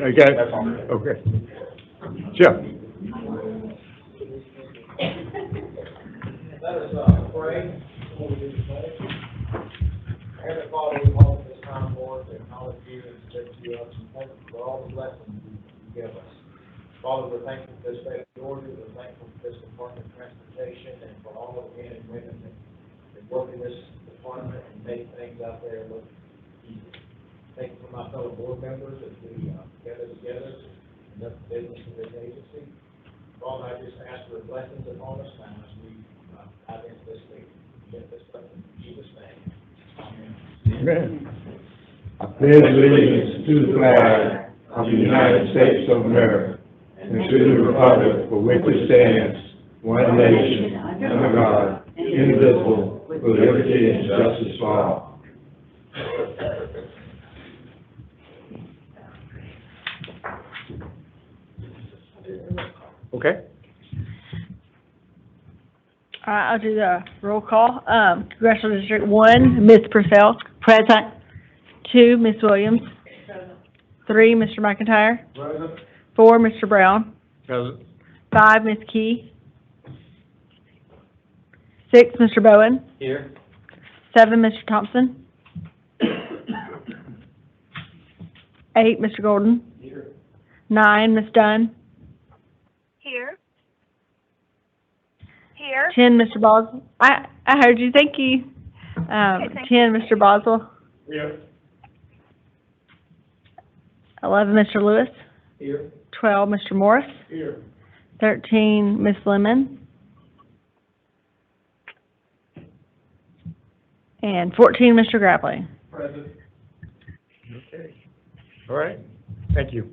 I got it. Okay. Jeff. Let us pray before we do the pledge. Heavenly Father, we hold this time, Lord, to acknowledge you and to lift you up and thank you for all the blessings you give us. Father, we're thankful for this state of Georgia. We're thankful for this Department of Transportation and for all of the men and women that work in this department and make things out there look easy. Thank you for my fellow board members as we gather together to conduct business in this agency. Father, I just ask for blessings upon us now as we dive into this week. Get this stuff in Jesus' name. Amen. Amen. I pledge allegiance to the flag of the United States of America and to the republic for which it stands, one nation, under God, indivisible, with liberty and justice for all. Okay. All right, I'll do the roll call. Congressional District 1, Ms. Purcell. Present. 2, Ms. Williams. 3, Mr. McIntyre. Present. 4, Mr. Brown. Present. 5, Ms. Key. 6, Mr. Bowen. Here. 7, Mr. Thompson. 8, Mr. Golden. Here. 9, Ms. Dunn. Here. 10, Mr. Boswell. I heard you, thank you. Okay, thank 10, Mr. Boswell. Here. 11, Mr. Lewis. Here. 12, Mr. Morris. Here. 13, Ms. Lemon. And 14, Mr. Grappling. Present. Okay. All right. Thank you.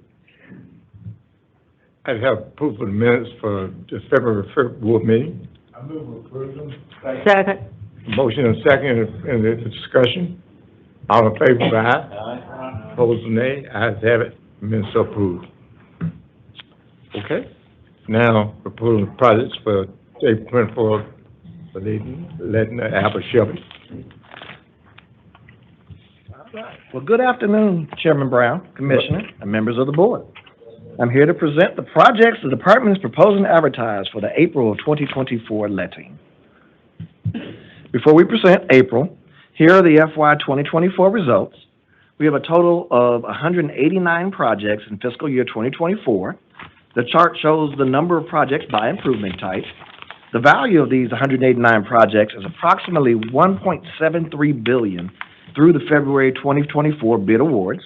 I have approval of the minutes for the February 1st board meeting. I move approval. Second. Motion and second in the discussion. All in favor, say aye. Aye. Opposed, nay. Ayes have it. Minutes are approved. Okay. Now, approval of projects for April 24th for letting Albert Shelby. Well, good afternoon, Chairman Brown, Commissioner, and members of the board. I'm here to present the projects the department is proposing to advertise for the April of 2024 letting. Before we present April, here are the FY 2024 results. We have a total of 189 projects in fiscal year 2024. The chart shows the number of projects by improvement type. The value of these 189 projects is approximately $1.73 billion through the February 2024 bid awards.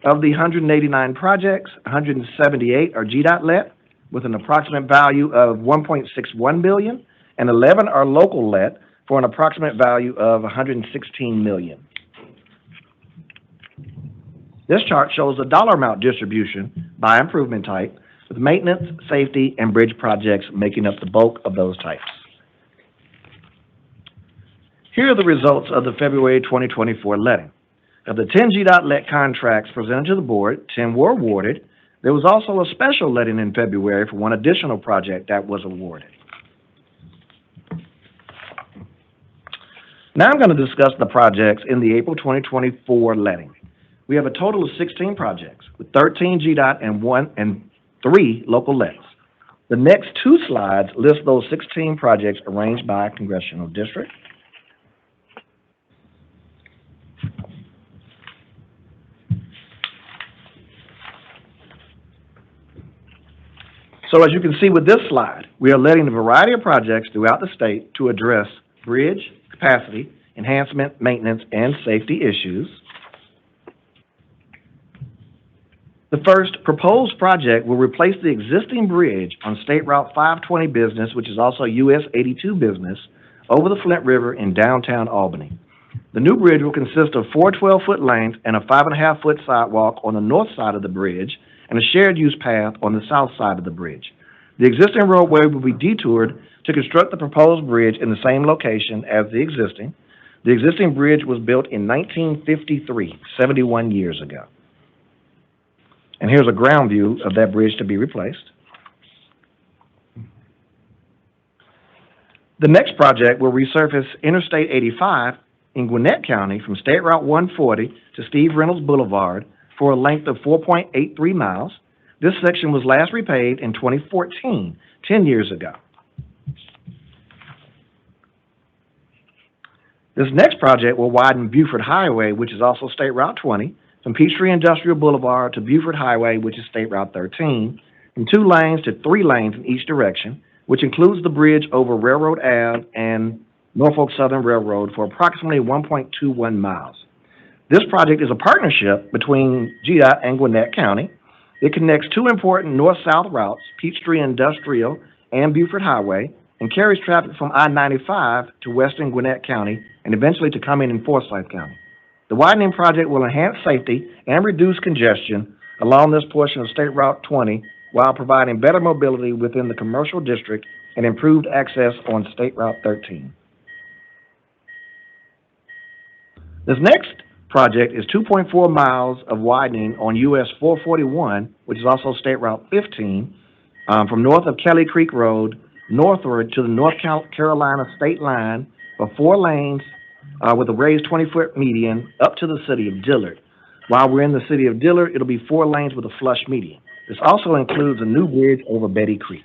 Of the 189 projects, 178 are GDOT let with an approximate value of $1.61 billion, and 11 are local let for an approximate value of $116 million. This chart shows the dollar amount distribution by improvement type, with maintenance, safety, and bridge projects making up the bulk of those types. Here are the results of the February 2024 letting. Of the 10 GDOT let contracts presented to the board, 10 were awarded. There was also a special letting in February for one additional project that was awarded. Now I'm going to discuss the projects in the April 2024 letting. We have a total of 16 projects with 13 GDOT and 3 local lets. The next 2 slides list those 16 projects arranged by congressional district. So as you can see with this slide, we are letting a variety of projects throughout the state to address bridge, capacity, enhancement, maintenance, and safety issues. The first proposed project will replace the existing bridge on State Route 520 business, which is also US 82 business, over the Flint River in downtown Albany. The new bridge will consist of 4 12-foot lanes and a 5.5-foot sidewalk on the north side of the bridge, and a shared use path on the south side of the bridge. The existing roadway will be detoured to construct the proposed bridge in the same location as the existing. The existing bridge was built in 1953, 71 years ago. And here's a ground view of that bridge to be replaced. The next project will resurface Interstate 85 in Gwinnett County from State Route 140 to Steve Reynolds Boulevard for a length of 4.83 miles. This section was last repaved in 2014, 10 years ago. This next project will widen Buford Highway, which is also State Route 20, from Peachtree Industrial Boulevard to Buford Highway, which is State Route 13, from 2 lanes to 3 lanes in each direction, which includes the bridge over Railroad Ave and Norfolk Southern Railroad for approximately 1.21 miles. This project is a partnership between GDOT and Gwinnett County. It connects 2 important north-south routes, Peachtree Industrial and Buford Highway, and carries traffic from I-95 to western Gwinnett County and eventually to Cumming and Forsyth County. The widening project will enhance safety and reduce congestion along this portion of State Route 20 while providing better mobility within the commercial district and improved access on State Route 13. This next project is 2.4 miles of widening on US 441, which is also State Route 15, from north of Kelly Creek Road northward to the North Carolina state line for 4 lanes with a raised 20-foot median up to the city of Dillard. While we're in the city of Dillard, it'll be 4 lanes with a flush median. This also includes a new bridge over Betty Creek.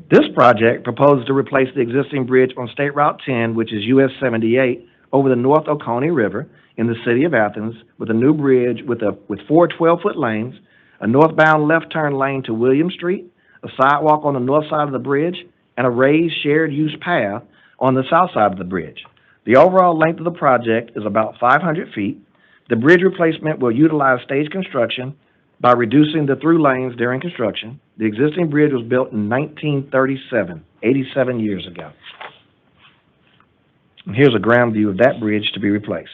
This project proposes to replace the existing bridge on State Route 10, which is US 78, over the North Oconee River in the city of Athens with a new bridge with 4 12-foot lanes, a northbound left turn lane to William Street, a sidewalk on the north side of the bridge, and a raised shared use path on the south side of the bridge. The overall length of the project is about 500 feet. The bridge replacement will utilize stage construction by reducing the through lanes during construction. The existing bridge was built in 1937, 87 years ago. And here's a ground view of that bridge to be replaced.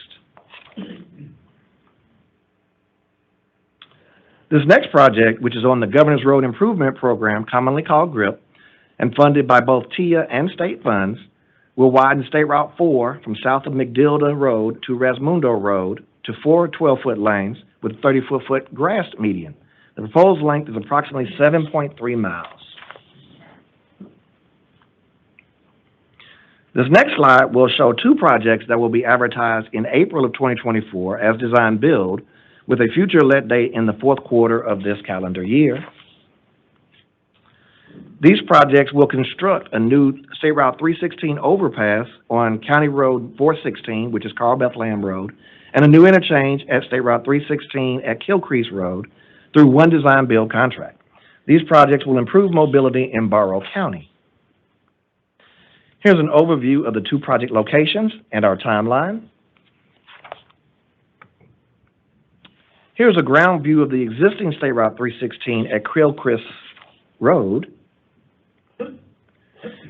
This next project, which is on the Governor's Road Improvement Program, commonly called GRIP, and funded by both TIA and state funds, will widen State Route 4 from south of McDilda Road to Rasmundo Road to 4 12-foot lanes with a 34-foot grass median. The proposed length is approximately 7.3 miles. This next slide will show 2 projects that will be advertised in April of 2024 as design build, with a future let date in the 4th quarter of this calendar year. These projects will construct a new State Route 316 overpass on County Road 416, which is Carl Bethlehem Road, and a new interchange at State Route 316 at Kilcrease Road through one design build contract. These projects will improve mobility in Barrow County. Here's an overview of the 2 project locations and our timeline. Here's a ground view of the existing State Route 316 at Kilcrease Road.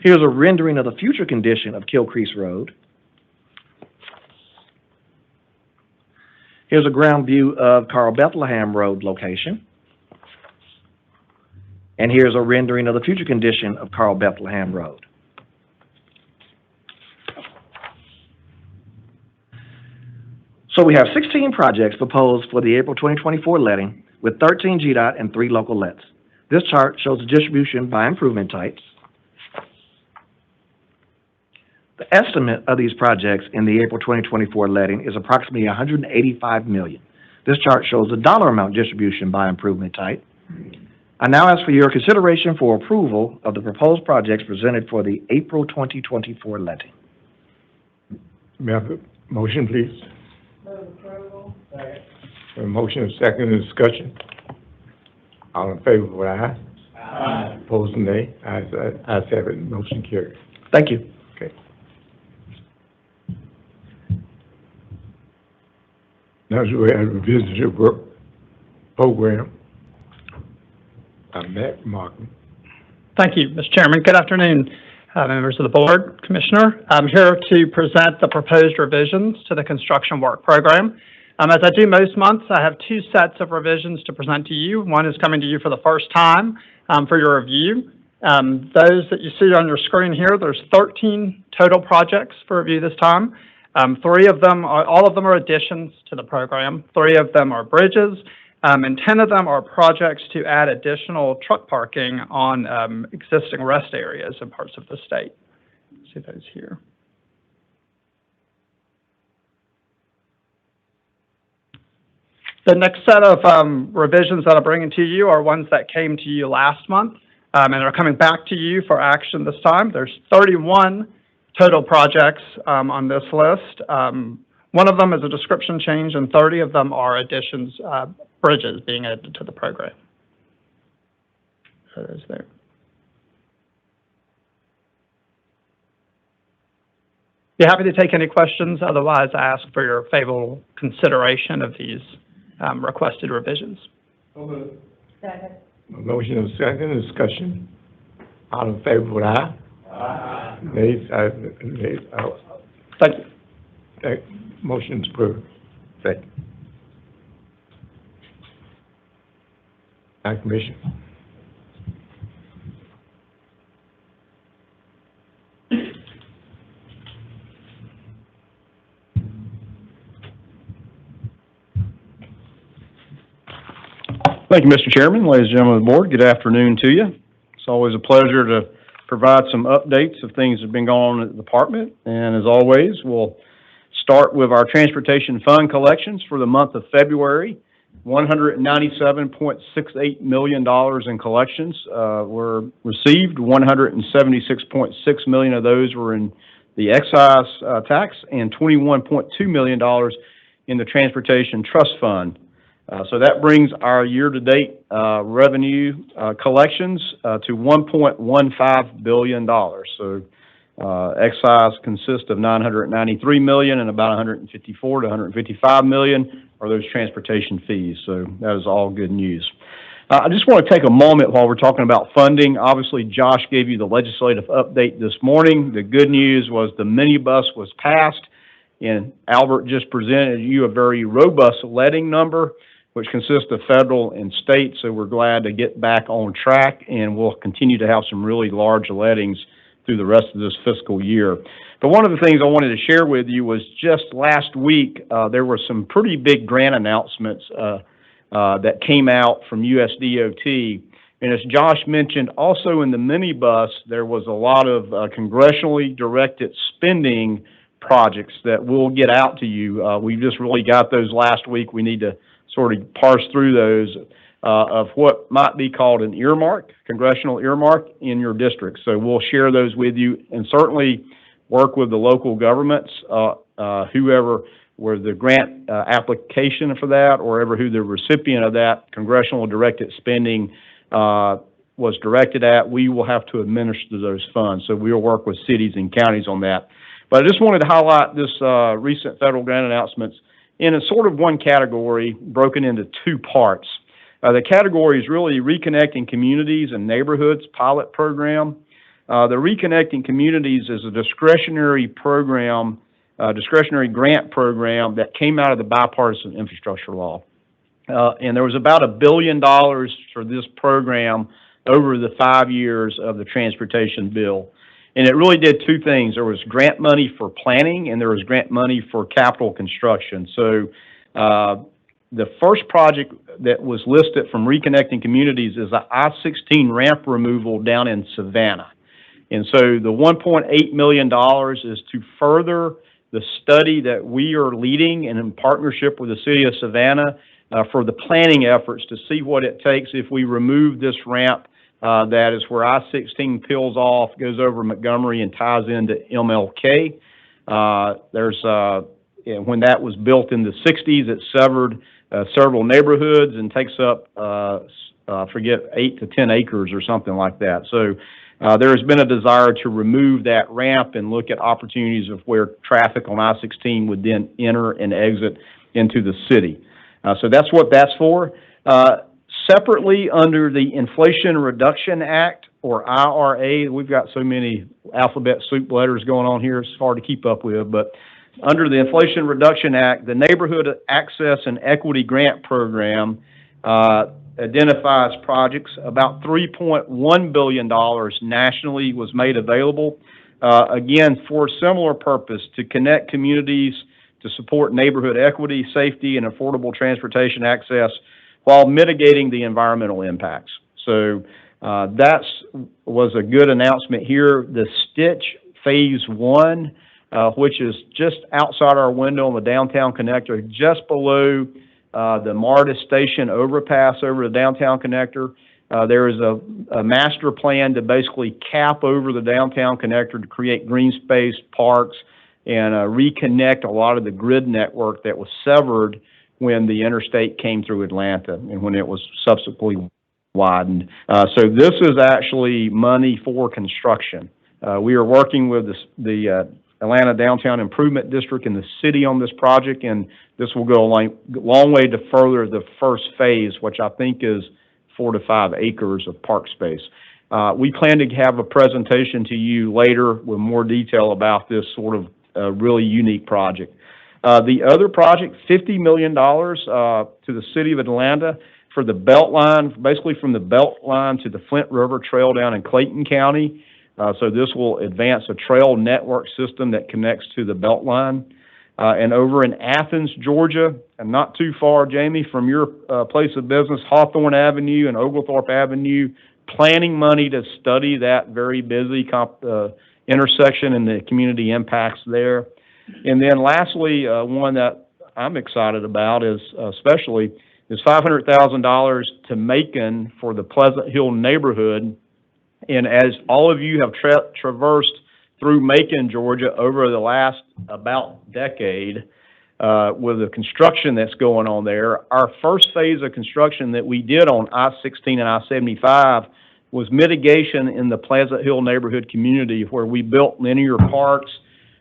Here's a rendering of the future condition of Kilcrease Road. Here's a ground view of Carl Bethlehem Road location. And here's a rendering of the future condition of Carl Bethlehem Road. So we have 16 projects proposed for the April 2024 letting with 13 GDOT and 3 local lets. This chart shows the distribution by improvement types. The estimate of these projects in the April 2024 letting is approximately $185 million. This chart shows the dollar amount distribution by improvement type. I now ask for your consideration for approval of the proposed projects presented for the April 2024 letting. May I have a motion, please? Move approval. Second. A motion, second, discussion. All in favor, vote aye. Aye. Opposed, nay. Ayes have it, motion carried. Thank you. Okay. Now we have a visitor work program. Matt Martin. Thank you, Mr. Chairman. Good afternoon, members of the board, Commissioner. I'm here to present the proposed revisions to the construction work program. As I do most months, I have two sets of revisions to present to you. One is coming to you for the first time for your review. Those that you see on your screen here, there's 13 total projects for review this time. All of them are additions to the program. 3 of them are bridges, and 10 of them are projects to add additional truck parking on existing rest areas in parts of the state. See those here. The next set of revisions that I'm bringing to you are ones that came to you last month and are coming back to you for action this time. There's 31 total projects on this list. One of them is a description change, and 30 of them are additions, bridges being added to the program. So there's there. Be happy to take any questions. Otherwise, I ask for your favorable consideration of these requested revisions. Second. Motion and second, discussion. All in favor, vote aye. Aye. Nays, Thank you. Motion's approved. Second. County Commission. Thank you, Mr. Chairman, ladies and gentlemen of the board. Good afternoon to you. It's always a pleasure to provide some updates of things that have been going on at the department. And as always, we'll start with our transportation fund collections for the month of February. $197.68 million in collections were received. $176.6 million of those were in the excise tax, and $21.2 million in the transportation trust fund. So that brings our year-to-date revenue collections to $1.15 billion. So excise consists of $993 million, and about $154 to $155 million are those transportation fees. So that is all good news. I just want to take a moment while we're talking about funding. Obviously, Josh gave you the legislative update this morning. The good news was the minibus was passed, and Albert just presented you a very robust letting number, which consists of federal and state, so we're glad to get back on track, and we'll continue to have some really large lettings through the rest of this fiscal year. But one of the things I wanted to share with you was just last week, there were some pretty big grant announcements that came out from USDOT. And as Josh mentioned, also in the minibus, there was a lot of congressionally directed spending projects that we'll get out to you. We just really got those last week. We need to sort of parse through those of what might be called an earmark, congressional earmark in your district. So we'll share those with you, and certainly work with the local governments, whoever were the grant application for that, or ever who the recipient of that congressional directed spending was directed at. We will have to administer those funds. So we'll work with cities and counties on that. But I just wanted to highlight this recent federal grant announcements in a sort of one category broken into 2 parts. The category is really Reconnecting Communities and Neighborhoods pilot program. The Reconnecting Communities is a discretionary program, discretionary grant program that came out of the bipartisan infrastructure law. And there was about $1 billion for this program over the 5 years of the transportation bill. And it really did 2 things. There was grant money for planning, and there was grant money for capital construction. So the first project that was listed from Reconnecting Communities is the I-16 ramp removal down in Savannah. And so the $1.8 million is to further the study that we are leading and in partnership with the city of Savannah for the planning efforts to see what it takes if we remove this ramp. That is where I-16 peels off, goes over Montgomery, and ties into MLK. When that was built in the 60s, it severed several neighborhoods and takes up, I forget, 8 to 10 acres or something like that. So there has been a desire to remove that ramp and look at opportunities of where traffic on I-16 would then enter and exit into the city. So that's what that's for. Separately, under the Inflation Reduction Act, or IRA, we've got so many alphabet soup letters going on here, it's hard to keep up with, but under the Inflation Reduction Act, the Neighborhood Access and Equity Grant Program identifies projects. About $3.1 billion nationally was made available, again, for a similar purpose, to connect communities, to support neighborhood equity, safety, and affordable transportation access while mitigating the environmental impacts. So that was a good announcement here. The Stitch Phase 1, which is just outside our window on the downtown connector, just below the MARTA station overpass over the downtown connector. There is a master plan to basically cap over the downtown connector to create green space, parks, and reconnect a lot of the grid network that was severed when the interstate came through Atlanta and when it was subsequently widened. So this is actually money for construction. We are working with the Atlanta Downtown Improvement District and the city on this project, and this will go a long way to further the first phase, which I think is 4 to 5 acres of park space. We plan to have a presentation to you later with more detail about this sort of really unique project. The other project, $50 million to the city of Atlanta for the Beltline, basically from the Beltline to the Flint River Trail down in Clayton County. So this will advance a trail network system that connects to the Beltline. And over in Athens, Georgia, and not too far, Jamie, from your place of business, Hawthorne Avenue and Oglethorpe Avenue, planning money to study that very busy intersection and the community impacts there. And then lastly, one that I'm excited about is $500,000 to Macon for the Pleasant Hill neighborhood. And as all of you have traversed through Macon, Georgia, over the last about decade, with the construction that's going on there, our first phase of construction that we did on I-16 and I-75 was mitigation in the Pleasant Hill neighborhood community, where we built linear parks,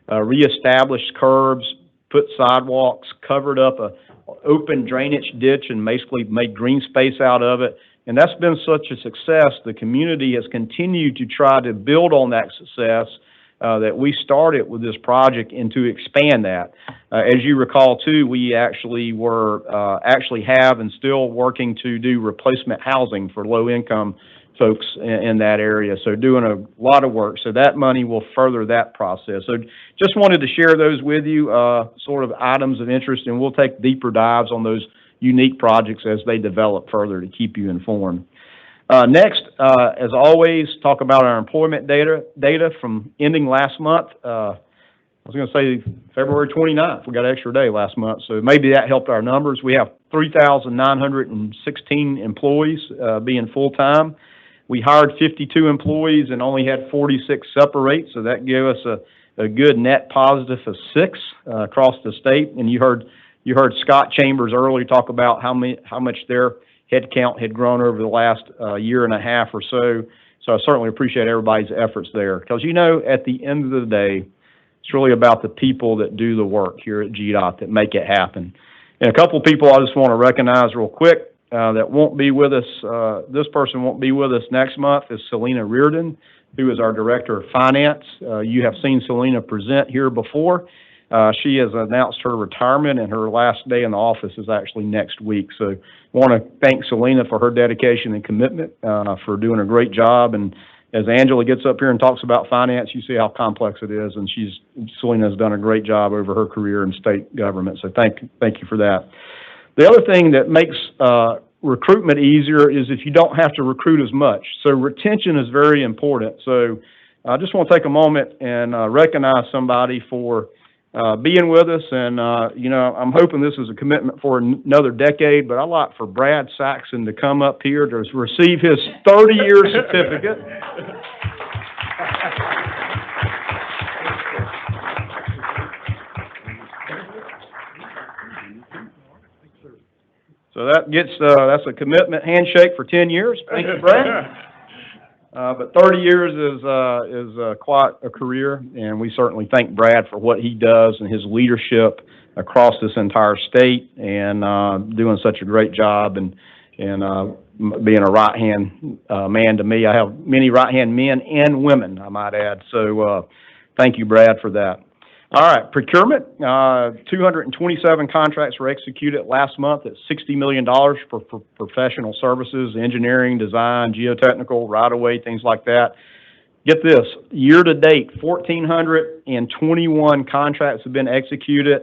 reestablished curbs, put sidewalks, covered up a open drainage ditch, and basically made green space out of it. And that's been such a success. The community has continued to try to build on that success that we started with this project and to expand that. As you recall, too, we actually have and still working to do replacement housing for low-income folks in that area. So doing a lot of work. So that money will further that process. So just wanted to share those with you, sort of items of interest, and we'll take deeper dives on those unique projects as they develop further to keep you informed. Next, as always, talk about our employment data from ending last month. I was going to say February 29th. We got an extra day last month, so maybe that helped our numbers. We have 3,916 employees being full-time. We hired 52 employees and only had 46 separate, so that gave us a good net positive of 6 across the state. And you heard Scott Chambers earlier talk about how much their headcount had grown over the last year and a half or so. So I certainly appreciate everybody's efforts there, because at the end of the day, it's really about the people that do the work here at GDOT that make it happen. And a couple of people I just want to recognize real quick that won't be with us. This person won't be with us next month is Selena Reardon, who is our Director of Finance. You have seen Selena present here before. She has announced her retirement, and her last day in the office is actually next week. So I want to thank Selena for her dedication and commitment, for doing a great job. And as Angela gets up here and talks about finance, you see how complex it is, and Selena has done a great job over her career in state government. So thank you for that. The other thing that makes recruitment easier is if you don't have to recruit as much. So retention is very important. So I just want to take a moment and recognize somebody for being with us, and I'm hoping this is a commitment for another decade, but I'd like for Brad Saxon to come up here to receive his 30-year certificate. So that's a commitment handshake for 10 years. Thank you, Brad. But 30 years is quite a career, and we certainly thank Brad for what he does and his leadership across this entire state, and doing such a great job, and being a right-hand man to me. I have many right-hand men and women, I might add. So thank you, Brad, for that. All right, procurement, 227 contracts were executed last month at $60 million for professional services, engineering, design, geotechnical, right-of-way, things like that. Get this, year-to-date, 1,421 contracts have been executed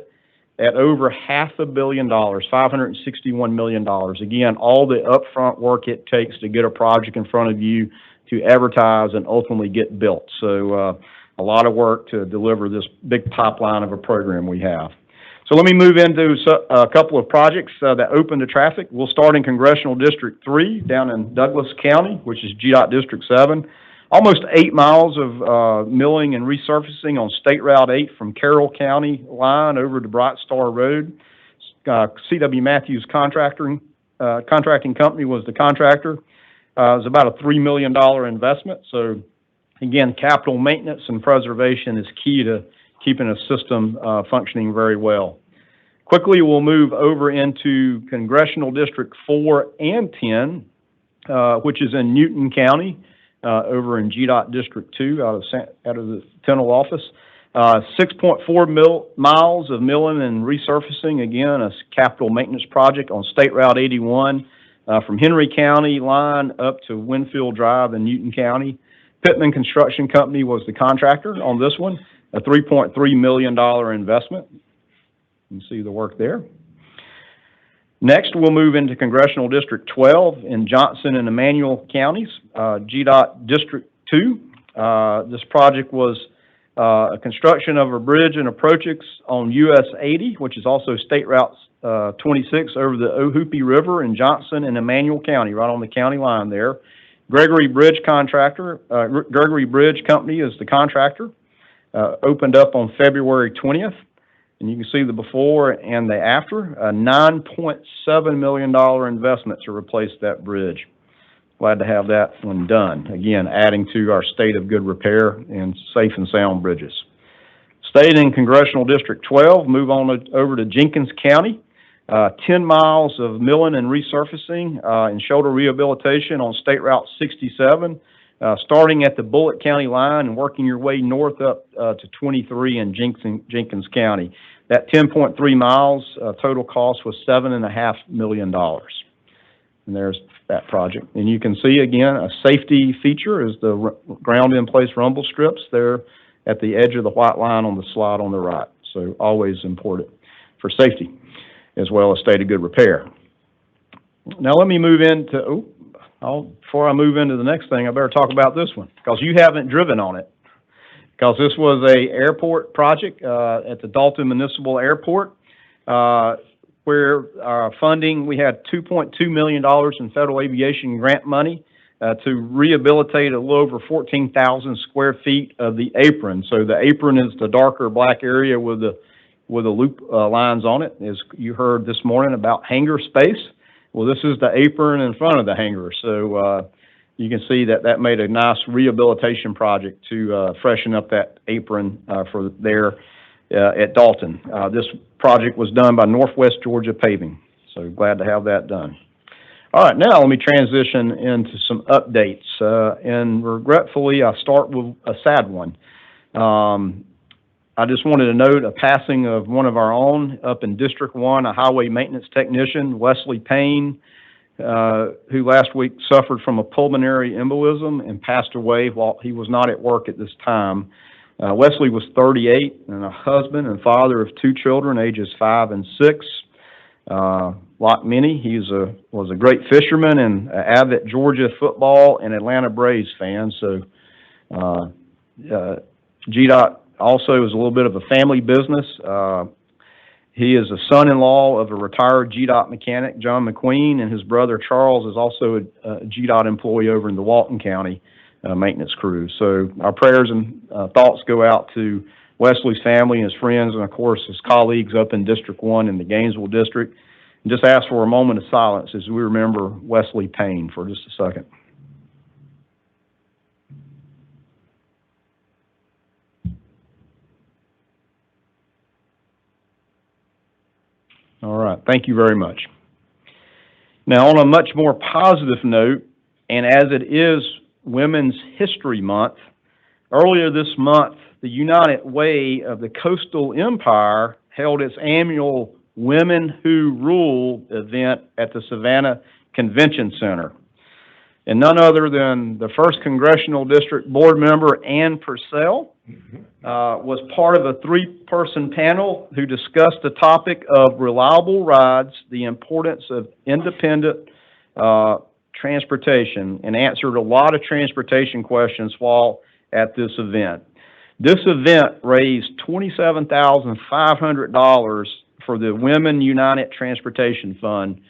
at over $500 million, $561 million. Again, all the upfront work it takes to get a project in front of you to advertise and ultimately get built. So a lot of work to deliver this big pipeline of a program we have. So let me move into a couple of projects that open to traffic. We'll start in Congressional District 3 down in Douglas County, which is GDOT District 7. Almost 8 miles of milling and resurfacing on State Route 8 from Carroll County line over to Bright Star Road. C.W. Matthews Contracting Company was the contractor. It was about a $3 million investment. So again, capital maintenance and preservation is key to keeping a system functioning very well. Quickly, we'll move over into Congressional District 4 and 10, which is in Newton County, over in GDOT District 2 out of the Tennille office. 6.4 miles of milling and resurfacing, again, a capital maintenance project on State Route 81 from Henry County line up to Winfield Drive in Newton County. Pittman Construction Company was the contractor on this one, a $3.3 million investment. You can see the work there. Next, we'll move into Congressional District 12 in Johnson and Emmanuel counties, GDOT District 2. This project was a construction of a bridge and approaches on US 80, which is also State Route 26 over the Ohoopee River in Johnson and Emmanuel County, right on the county line there. Gregory Bridge Company is the contractor. Opened up on February 20th. And you can see the before and the after, a $9.7 million investment to replace that bridge. Glad to have that one done. Again, adding to our state of good repair and safe and sound bridges. Staying in Congressional District 12, move on over to Jenkins County. 10 miles of milling and resurfacing and shoulder rehabilitation on State Route 67. Starting at the Bullitt County line and working your way north up to 23 in Jenkins County. That 10.3 miles total cost was $7.5 million. And there's that project. And you can see, again, a safety feature is the ground-in-place rumble strips there at the edge of the white line on the slide on the right. So always important for safety as well as state of good repair. Now let me move into, before I move into the next thing, I better talk about this one, because you haven't driven on it. Because this was a airport project at the Dalton Municipal Airport, where our funding, we had $2.2 million in federal aviation grant money to rehabilitate a little over 14,000 square feet of the apron. So the apron is the darker black area with the loop lines on it, as you heard this morning about hangar space. Well, this is the apron in front of the hangar, so you can see that made a nice rehabilitation project to freshen up that apron for there at Dalton. This project was done by Northwest Georgia Paving, so glad to have that done. All right, now let me transition into some updates, and regretfully, I start with a sad one. I just wanted to note a passing of one of our own up in District 1, a highway maintenance technician, Wesley Payne, who last week suffered from a pulmonary embolism and passed away while he was not at work at this time. Wesley was 38 and a husband and father of 2 children, ages 5 and 6. Like many, he was a great fisherman and an avid Georgia football and Atlanta Braves fan. So GDOT also is a little bit of a family business. He is a son-in-law of a retired GDOT mechanic, John McQueen, and his brother Charles is also a GDOT employee over in the Walton County maintenance crew. So our prayers and thoughts go out to Wesley's family and his friends, and of course his colleagues up in District 1 in the Gainesville District. And just ask for a moment of silence as we remember Wesley Payne for just a second. All right, thank you very much. Now, on a much more positive note, and as it is Women's History Month, Earlier this month, the United Way of the Coastal Empire held its annual Women Who Rule event at the Savannah Convention Center. And none other than the 1st Congressional District Board member, Ann Purcell, was part of a 3-person panel who discussed the topic of reliable rides, the importance of independent transportation, and answered a lot of transportation questions while at this event. This event raised $27,500 for the Women United Transportation Fund,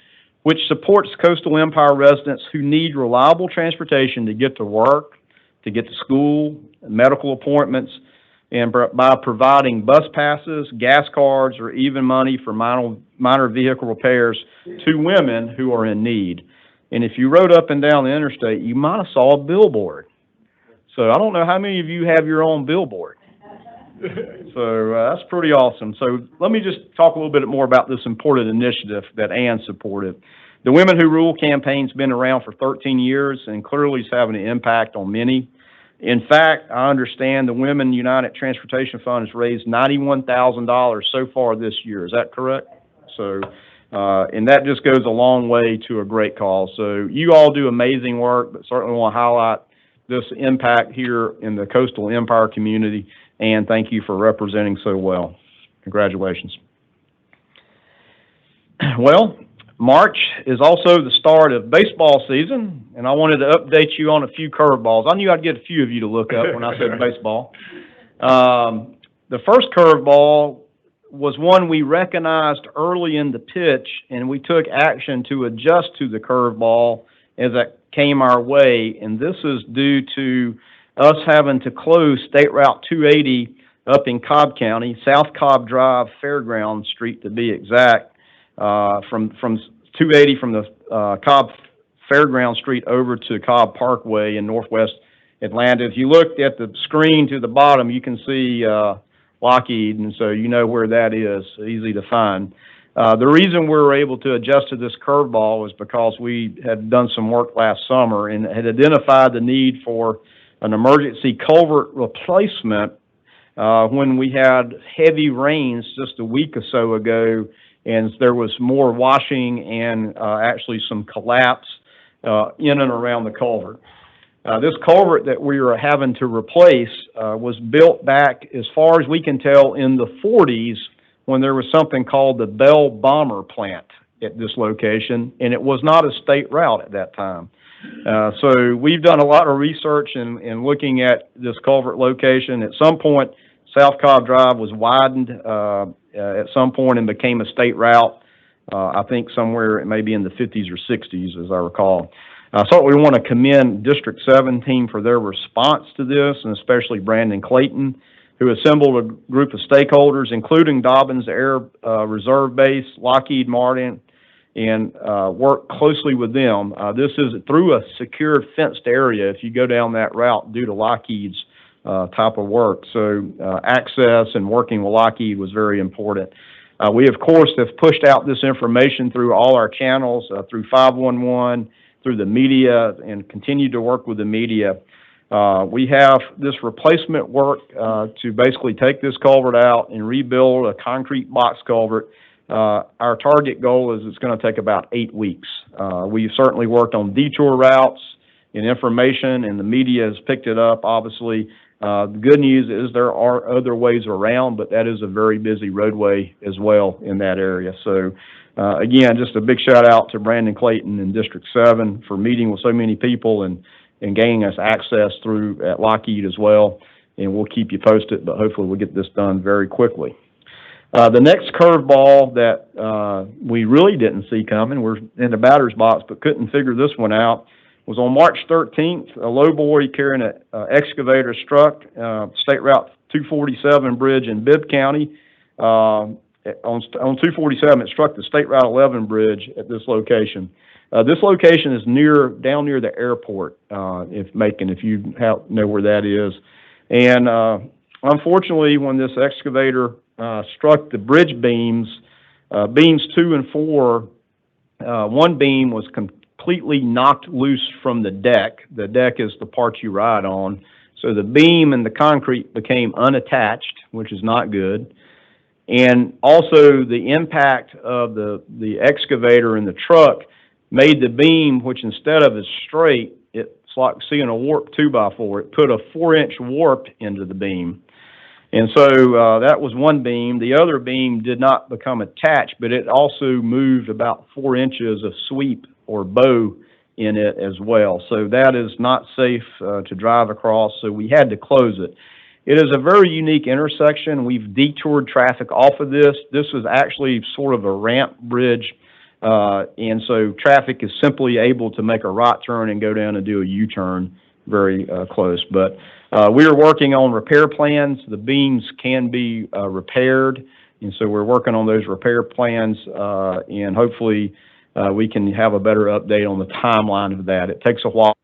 which supports Coastal Empire residents who need reliable transportation to get to work, to get to school, medical appointments, and by providing bus passes, gas cards, or even money for minor vehicle repairs to women who are in need. And if you rode up and down the interstate, you might have saw a billboard. So I don't know how many of you have your own billboard. So that's pretty awesome. So let me just talk a little bit more about this important initiative that Ann supported. The Women Who Rule campaign's been around for 13 years and clearly is having an impact on many. In fact, I understand the Women United Transportation Fund has raised $91,000 so far this year. Is that correct? So, and that just goes a long way to a great cause. So you all do amazing work, but certainly want to highlight this impact here in the Coastal Empire community, and thank you for representing so well. Congratulations. Well, March is also the start of baseball season, and I wanted to update you on a few curveballs. I knew I'd get a few of you to look up when I said baseball. The first curveball was one we recognized early in the pitch, and we took action to adjust to the curveball as that came our way, and this is due to us having to close State Route 280 up in Cobb County, South Cobb Drive, Fairground Street to be exact, from 280 from the Cobb Fairground Street over to Cobb Parkway in northwest Atlanta. If you looked at the screen to the bottom, you can see Lockheed, and so you know where that is, easy to find. The reason we were able to adjust to this curveball was because we had done some work last summer and had identified the need for an emergency culvert replacement when we had heavy rains just a week or so ago, and there was more washing and actually some collapse in and around the culvert. This culvert that we were having to replace was built back, as far as we can tell, in the 40s, when there was something called the Bell Bomber Plant at this location, and it was not a state route at that time. So we've done a lot of research in looking at this culvert location. At some point, South Cobb Drive was widened at some point and became a state route, I think somewhere maybe in the 50s or 60s, as I recall. So we want to commend District 7 team for their response to this, and especially Brandon Clayton, who assembled a group of stakeholders, including Dobbins Air Reserve Base, Lockheed Martin, and worked closely with them. This is through a secure fenced area if you go down that route due to Lockheed's type of work. So access and working with Lockheed was very important. We, of course, have pushed out this information through all our channels, through 511, through the media, and continue to work with the media. We have this replacement work to basically take this culvert out and rebuild a concrete box culvert. Our target goal is it's going to take about 8 weeks. We've certainly worked on detour routes and information, and the media has picked it up, obviously. The good news is there are other ways around, but that is a very busy roadway as well in that area. So, again, just a big shout out to Brandon Clayton and District 7 for meeting with so many people and gaining us access through at Lockheed as well. And we'll keep you posted, but hopefully we'll get this done very quickly. The next curveball that we really didn't see coming, we're in the batter's box, but couldn't figure this one out, was on March 13th, a lowboy carrying an excavator struck State Route 247 bridge in Bibb County. On 247, it struck the State Route 11 bridge at this location. This location is down near the airport, if you know where that is. And unfortunately, when this excavator struck the bridge beams 2 and 4, one beam was completely knocked loose from the deck. The deck is the part you ride on. So the beam and the concrete became unattached, which is not good. And also the impact of the excavator and the truck made the beam, which instead of is straight, it's like seeing a warped 2x4. It put a 4-inch warp into the beam. And so that was one beam. The other beam did not become attached, but it also moved about 4 inches of sweep or bow in it as well. So that is not safe to drive across, so we had to close it. It is a very unique intersection. We've detoured traffic off of this. This is actually sort of a ramp bridge, and so traffic is simply able to make a right turn and go down and do a U-turn very close. But we are working on repair plans. The beams can be repaired, and so we're working on those repair plans, and hopefully we can have a better update on the timeline of that. It takes a while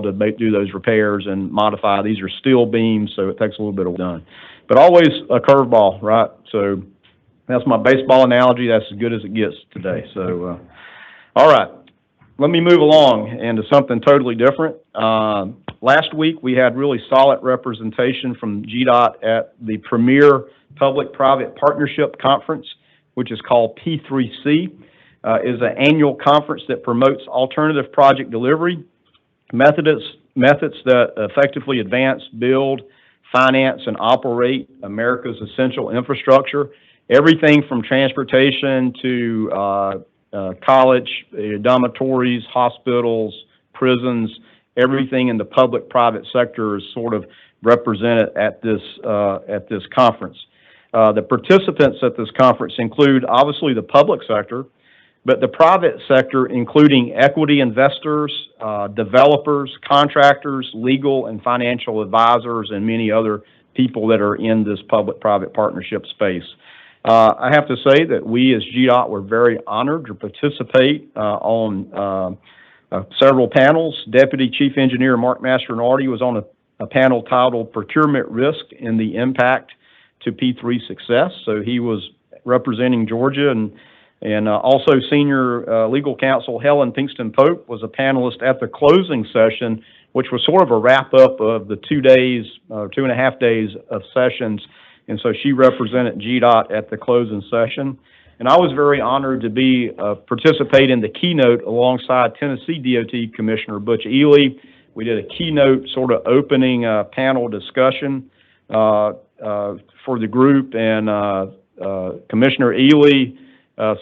to do those repairs and modify. These are steel beams, so it takes a little bit of done. But always a curveball, right? So that's my baseball analogy. That's as good as it gets today. So, all right, let me move along into something totally different. Last week, we had really solid representation from GDOT at the premier public-private partnership conference, which is called P3C. Is an annual conference that promotes alternative project delivery, methods that effectively advance, build, finance, and operate America's essential infrastructure. Everything from transportation to college, dormitories, hospitals, prisons, everything in the public-private sector is sort of represented at this conference. The participants at this conference include, obviously, the public sector, but the private sector, including equity investors, developers, contractors, legal and financial advisors, and many other people that are in this public-private partnership space. I have to say that we as GDOT were very honored to participate on several panels. Deputy Chief Engineer Mark Mastronardi was on a panel titled Procurement Risk and the Impact to P3 Success. So he was representing Georgia, and also Senior Legal Counsel Helen Pinkston Pope was a panelist at the closing session, which was sort of a wrap-up of the 2 days, 2.5 days of sessions. And so she represented GDOT at the closing session. And I was very honored to be participate in the keynote alongside Tennessee DOT Commissioner Butch Ely. We did a keynote sort of opening panel discussion for the group, and Commissioner Ely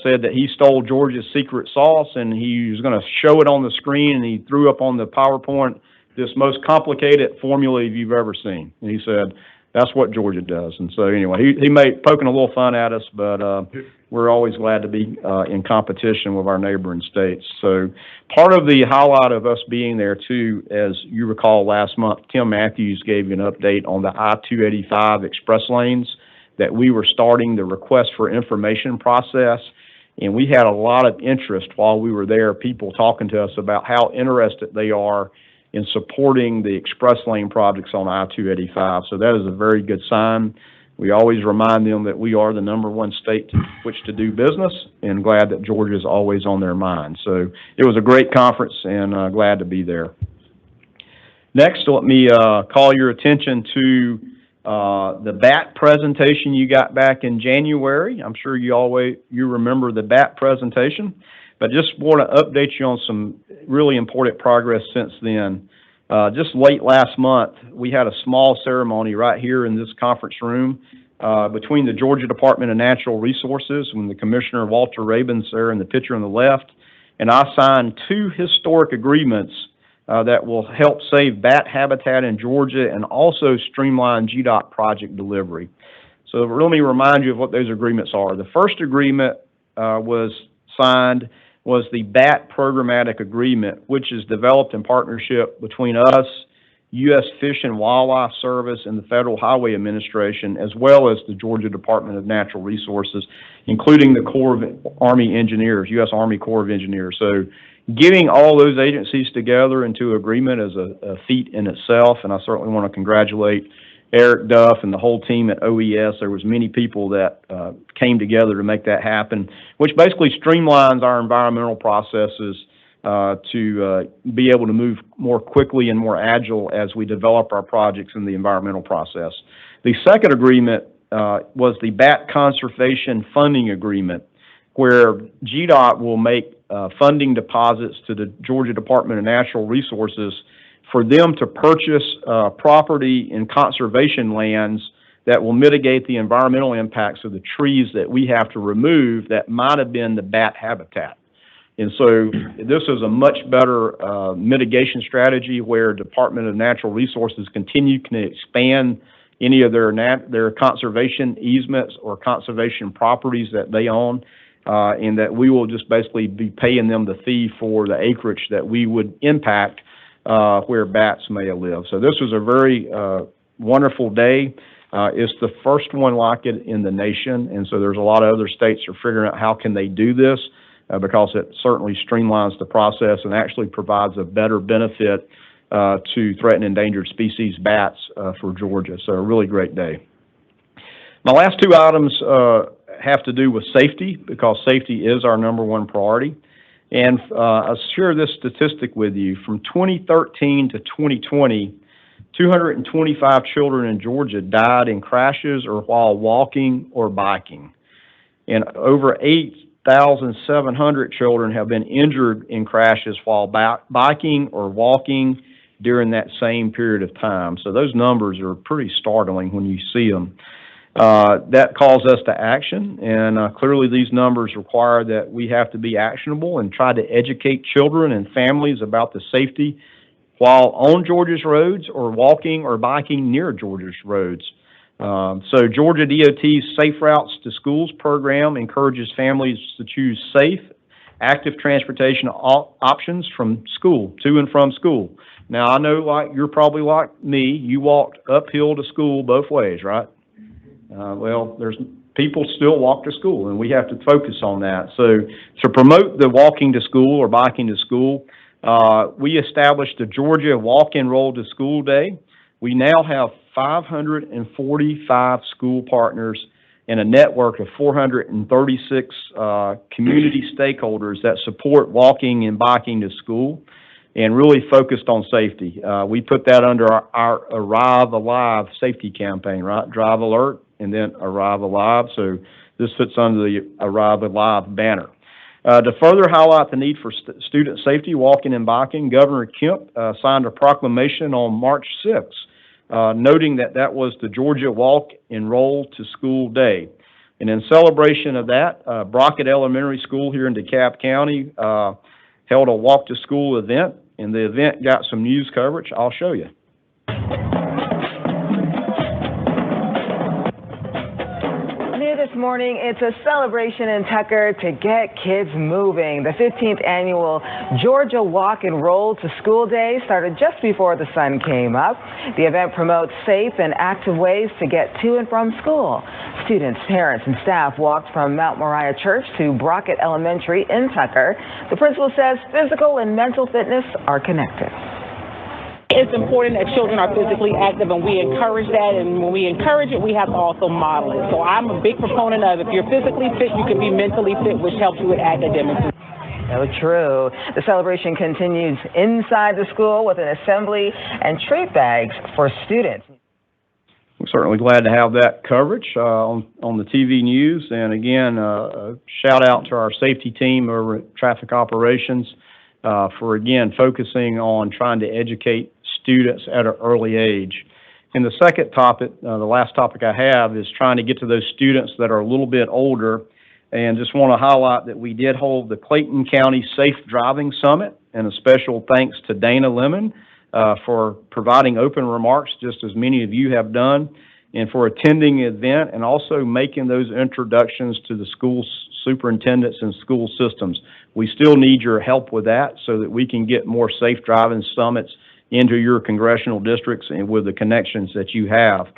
said that he stole Georgia's secret sauce, and he was going to show it on the screen, and he threw up on the PowerPoint this most complicated formula you've ever seen. And he said, that's what Georgia does. And so anyway, he made poking a little fun at us, but we're always glad to be in competition with our neighboring states. So part of the highlight of us being there too, as you recall last month, Tim Matthews gave you an update on the I-285 express lanes, that we were starting the request for information process. And we had a lot of interest while we were there, people talking to us about how interested they are in supporting the express lane projects on I-285. So that is a very good sign. We always remind them that we are the #1 state to which to do business, and glad that Georgia is always on their mind. So it was a great conference, and glad to be there. Next, let me call your attention to the BAT presentation you got back in January. I'm sure you remember the BAT presentation, but just want to update you on some really important progress since then. Just late last month, we had a small ceremony right here in this conference room between the Georgia Department of Natural Resources and the Commissioner Walter Rabens there in the picture on the left, and I signed 2 historic agreements that will help save bat habitat in Georgia and also streamline GDOT project delivery. So let me remind you of what those agreements are. The first agreement was signed was the BAT Programmatic Agreement, which is developed in partnership between us, U.S. Fish and Wildlife Service, and the Federal Highway Administration, as well as the Georgia Department of Natural Resources, including the Corps of Army Engineers, U.S. Army Corps of Engineers. So getting all those agencies together into agreement is a feat in itself, and I certainly want to congratulate Eric Duff and the whole team at OES. There was many people that came together to make that happen, which basically streamlines our environmental processes to be able to move more quickly and more agile as we develop our projects in the environmental process. The second agreement was the BAT Conservation Funding Agreement, where GDOT will make funding deposits to the Georgia Department of Natural Resources for them to purchase property in conservation lands that will mitigate the environmental impacts of the trees that we have to remove that might have been the bat habitat. And so this is a much better mitigation strategy where Department of Natural Resources can expand any of their conservation easements or conservation properties that they own, and that we will just basically be paying them the fee for the acreage that we would impact where bats may live. So this was a very wonderful day. It's the first one like it in the nation, and so there's a lot of other states are figuring out how can they do this because it certainly streamlines the process and actually provides a better benefit to threatened and endangered species bats for Georgia. So a really great day. My last two items have to do with safety because safety is our number one priority. And I'll share this statistic with you. From 2013 to 2020, 225 children in Georgia died in crashes or while walking or biking. And over 8,700 children have been injured in crashes while biking or walking during that same period of time. So those numbers are pretty startling when you see them. That calls us to action, and clearly these numbers require that we have to be actionable and try to educate children and families about the safety while on Georgia's roads or walking or biking near Georgia's roads. So Georgia DOT's Safe Routes to Schools program encourages families to choose safe, active transportation options from school, to and from school. Now, I know you're probably like me, you walked uphill to school both ways, right? Well, there's people still walk to school, and we have to focus on that. So to promote the walking to school or biking to school, we established the Georgia Walk and Roll to School Day. We now have 545 school partners and a network of 436 community stakeholders that support walking and biking to school and really focused on safety. We put that under our Arrive Alive safety campaign, right? Drive Alert and then Arrive Alive. So this fits under the Arrive Alive banner. To further highlight the need for student safety, walking and biking, Governor Kemp signed a proclamation on March 6th, noting that that was the Georgia Walk and Roll to School Day. And in celebration of that, Brockett Elementary School here in DeKalb County held a walk to school event, and the event got some news coverage. I'll show you. This morning, it's a celebration in Tucker to get kids moving. The 15th annual Georgia Walk and Roll to School Day started just before the sun came up. The event promotes safe and active ways to get to and from school. Students, parents, and staff walked from Mount Moriah Church to Brockett Elementary in Tucker. The principal says physical and mental fitness are connected. It's important that children are physically active, and we encourage that, and when we encourage it, we have to also model it. So I'm a big proponent of if you're physically fit, you can be mentally fit, which helps you with academics. Oh, true. The celebration continues inside the school with an assembly and treat bags for students. We're certainly glad to have that coverage on the TV news. And again, a shout out to our safety team over at Traffic Operations for, again, focusing on trying to educate students at an early age. And the second topic, the last topic I have, is trying to get to those students that are a little bit older. And just want to highlight that we did hold the Clayton County Safe Driving Summit, and a special thanks to Dana Lemon for providing open remarks, just as many of you have done, and for attending the event and also making those introductions to the school superintendents and school systems. We still need your help with that so that we can get more safe driving summits into your congressional districts and with the connections that you have.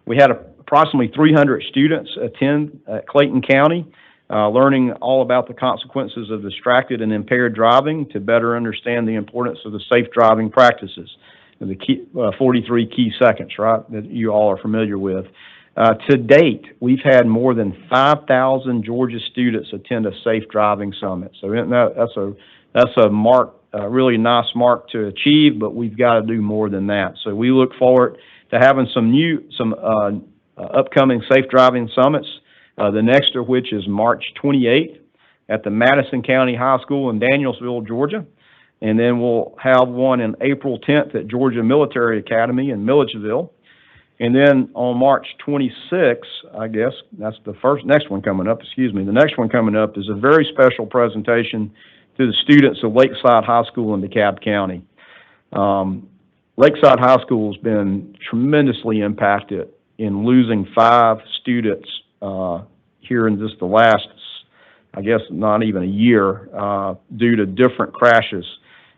We had approximately 300 students attend at Clayton County, learning all about the consequences of distracted and impaired driving to better understand the importance of the safe driving practices, the key, 43 key seconds, right, that you all are familiar with. To date, we've had more than 5,000 Georgia students attend a safe driving summit. So that's a that's a mark, a really nice mark to achieve, but we've got to do more than that. So we look forward to having some upcoming safe driving summits, the next of which is March 28th at the Madison County High School in Danielsville, Georgia. And then we'll have one in April 10th at Georgia Military Academy in Milledgeville. And then on March 26th, I guess, that's the next one coming up, the next one coming up is a very special presentation to the students of Lakeside High School in DeKalb County. Lakeside High School has been tremendously impacted in losing 5 students here in just the last, I guess, not even a year, due to different crashes.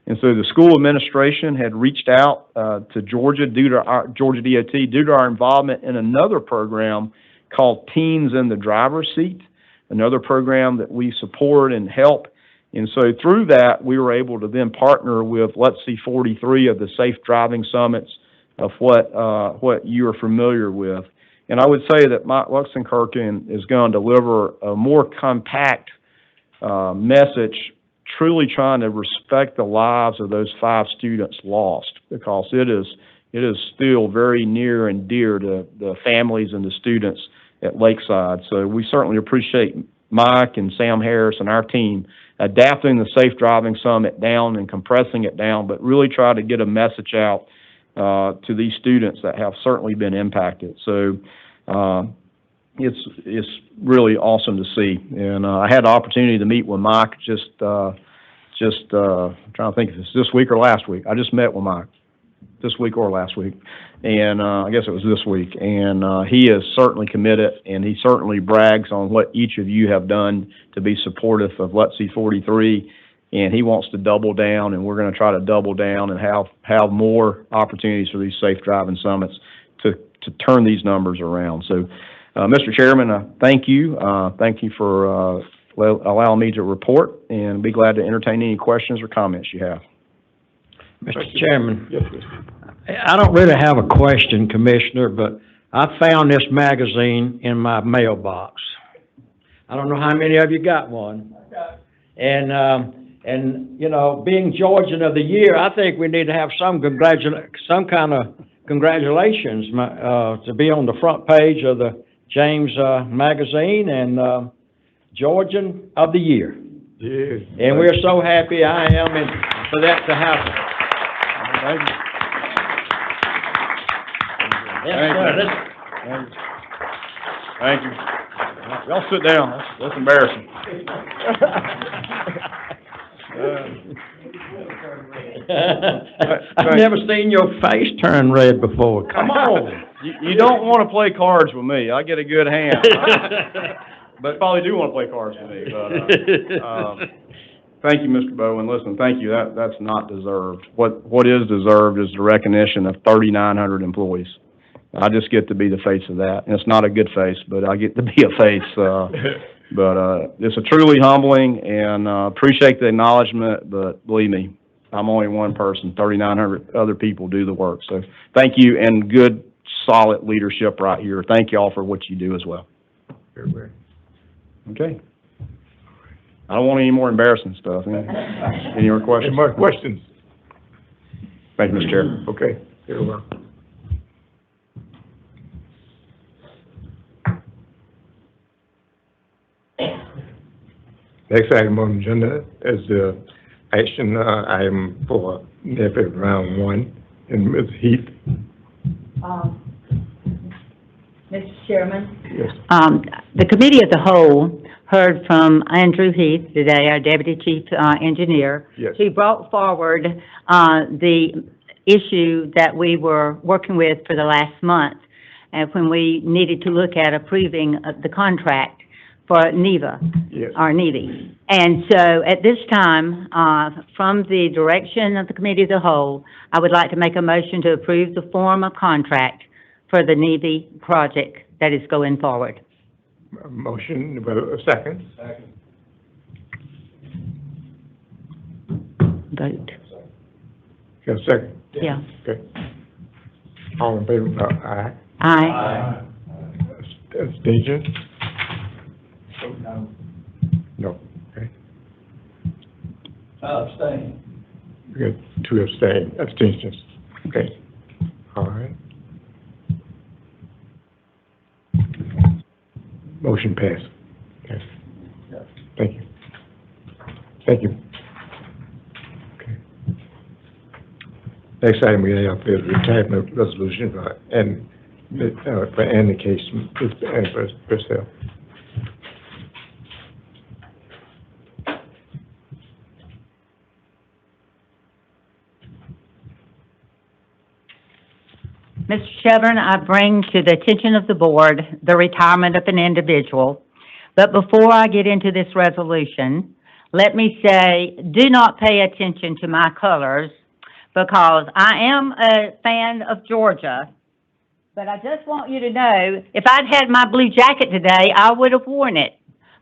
And so the school administration had reached out to Georgia Georgia DOT due to our involvement in another program called Teens in the Driver's Seat, another program that we support and help. And so through that, we were able to then partner with Let's See 43 of the Safe Driving Summits of what you are familiar with. And I would say that Mike Luxenkirchen is going to deliver a more compact message, truly trying to respect the lives of those 5 students lost, because it is still very near and dear to the families and the students at Lakeside. So we certainly appreciate Mike and Sam Harris and our team adapting the Safe Driving Summit down and compressing it down, but really try to get a message out to these students that have certainly been impacted. So it's really awesome to see. And I had the opportunity to meet with Mike I'm trying to think if it's this week or last week. I just met with Mike this week or last week. And I guess it was this week. And he is certainly committed, and he certainly brags on what each of you have done to be supportive of Let's See 43. And he wants to double down, and we're going to try to double down and have more opportunities for these safe driving summits to turn these numbers around. So, Mr. Chairman, thank you. Thank you for allowing me to report, and be glad to entertain any questions or comments you have. Mr. Chairman, Yes, I don't really have a question, Commissioner, but I found this magazine in my mailbox. I don't know how many of you got one. And you know, being Georgian of the Year, I think we need to have some kind of congratulations to be on the front page of the James magazine, and Georgian of the Year. yes. And we're so happy I am for that to happen. Thank you. Thank you. Y'all sit down. That's embarrassing. I've never seen your face turn red before. Come on. You don't want to play cards with me. I get a good hand. But probably do want to play cards with me. But thank you, Mr. Bowen. Listen, thank you. That's not deserved. What is deserved is the recognition of 3,900 employees. I just get to be the face of that. And it's not a good face, but I get to be a face. But it's a truly humbling, and appreciate the acknowledgement, but believe me, I'm only one person. 3,900 other people do the work. So thank you, and good, solid leadership right here. Thank you all for what you do as well. Very well. Okay. I don't want any more embarrassing stuff. Any more questions? Any more questions? Thank you, Mr. Chair. Okay, very well. Next item on the agenda is the action item for NEPA round 1, and Ms. Heath. Mr. Chairman, Yes. the committee as a whole heard from Andrew Heath today, our Deputy Chief Engineer. Yes. He brought forward the issue that we were working with for the last month, when we needed to look at approving the contract for NEVA, Yes. or NEVI. And so at this time, from the direction of the committee as a whole, I would like to make a motion to approve the form of contract for the NEVI project that is going forward. Motion, a second. Vote. Got a second? Yeah. Okay. All in favor, aye. Aye. Abstention? No. Okay. Abstain. We got two abstentions. Okay, all right. Motion passed. Yes. Thank you. Thank you. Okay. Next item we have is retirement resolution for Andy Case, Andy Purcell. Mr. Chairman, I bring to the attention of the board the retirement of an individual. But before I get into this resolution, let me say, do not pay attention to my colors because I am a fan of Georgia. But I just want you to know, if I'd had my blue jacket today, I would have worn it.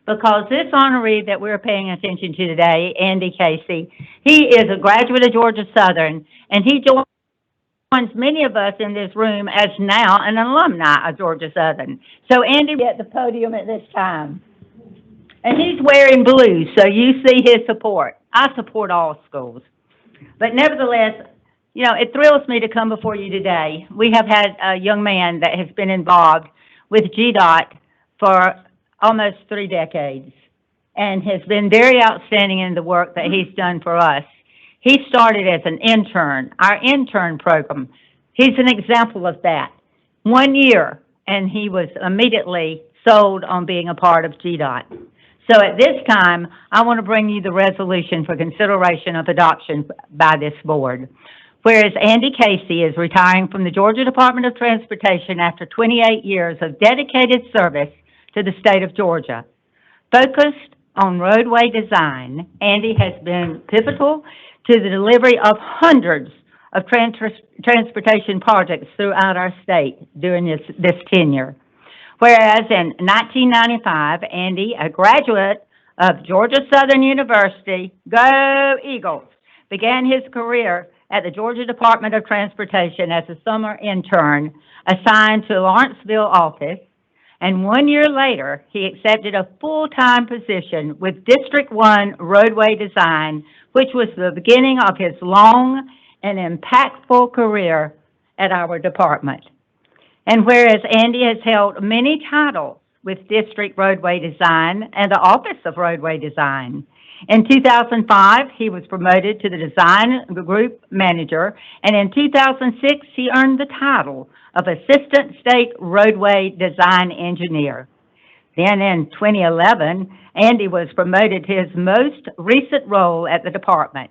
Because this honoree that we're paying attention to today, Andy Casey, he is a graduate of Georgia Southern, and he joins many of us in this room as now an alumni of Georgia Southern. So Andy at the podium at this time. And he's wearing blue, so you see his support. I support all schools. But nevertheless, you know, it thrills me to come before you today. We have had a young man that has been involved with GDOT for almost 3 decades and has been very outstanding in the work that he's done for us. He started as an intern, our intern program. He's an example of that. 1 year, and he was immediately sold on being a part of GDOT. So at this time, I want to bring you the resolution for consideration of adoption by this board. Whereas Andy Casey is retiring from the Georgia Department of Transportation after 28 years of dedicated service to the state of Georgia. Focused on roadway design, Andy has been pivotal to the delivery of hundreds of transportation projects throughout our state during this tenure. Whereas in 1995, Andy, a graduate of Georgia Southern University, go Eagles, began his career at the Georgia Department of Transportation as a summer intern assigned to Lawrenceville office, and 1 year later, he accepted a full-time position with District 1 Roadway Design, which was the beginning of his long and impactful career at our department. And whereas Andy has held many titles with District Roadway Design and the Office of Roadway Design, in 2005, he was promoted to the Design Group Manager, and in 2006, he earned the title of Assistant State Roadway Design Engineer. Then in 2011, Andy was promoted to his most recent role at the department,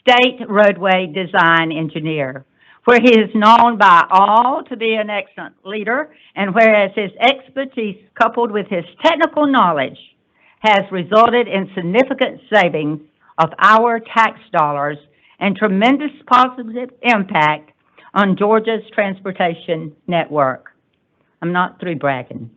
State Roadway Design Engineer, where he is known by all to be an excellent leader, and whereas his expertise coupled with his technical knowledge has resulted in significant savings of our tax dollars and tremendous positive impact on Georgia's transportation network. I'm not through bragging.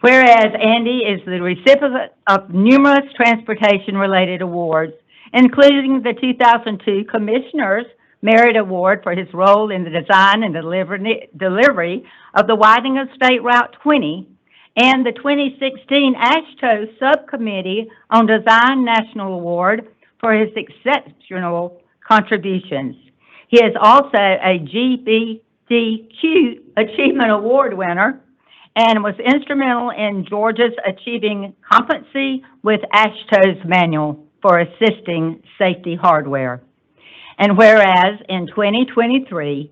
Whereas Andy is the recipient of numerous transportation-related awards, including the 2002 Commissioner's Merit Award for his role in the design and delivery of the widening of State Route 20, and the 2016 AASHTO Subcommittee on Design National Award for his exceptional contributions. He is also a GBDQ Achievement Award winner and was instrumental in Georgia's achieving competency with AASHTO's manual for assisting safety hardware. And whereas in 2023,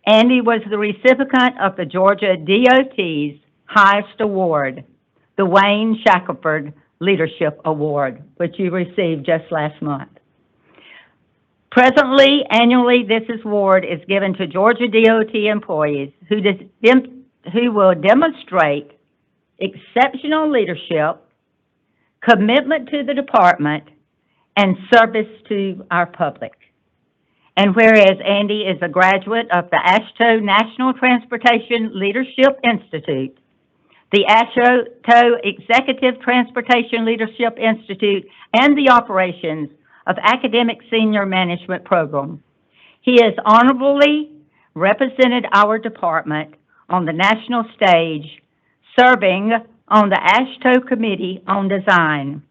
Andy was the recipient of the Georgia DOT's highest award, the Wayne Shackelford Leadership Award, which you received just last month. Presently, annually, this award is given to Georgia DOT employees who will demonstrate exceptional leadership, commitment to the department, and service to our public. And whereas Andy is a graduate of the AASHTO National Transportation Leadership Institute, the AASHTO Executive Transportation Leadership Institute, and the operations of Academic Senior Management Program, he has honorably represented our department on the national stage, serving on the AASHTO Committee on Design,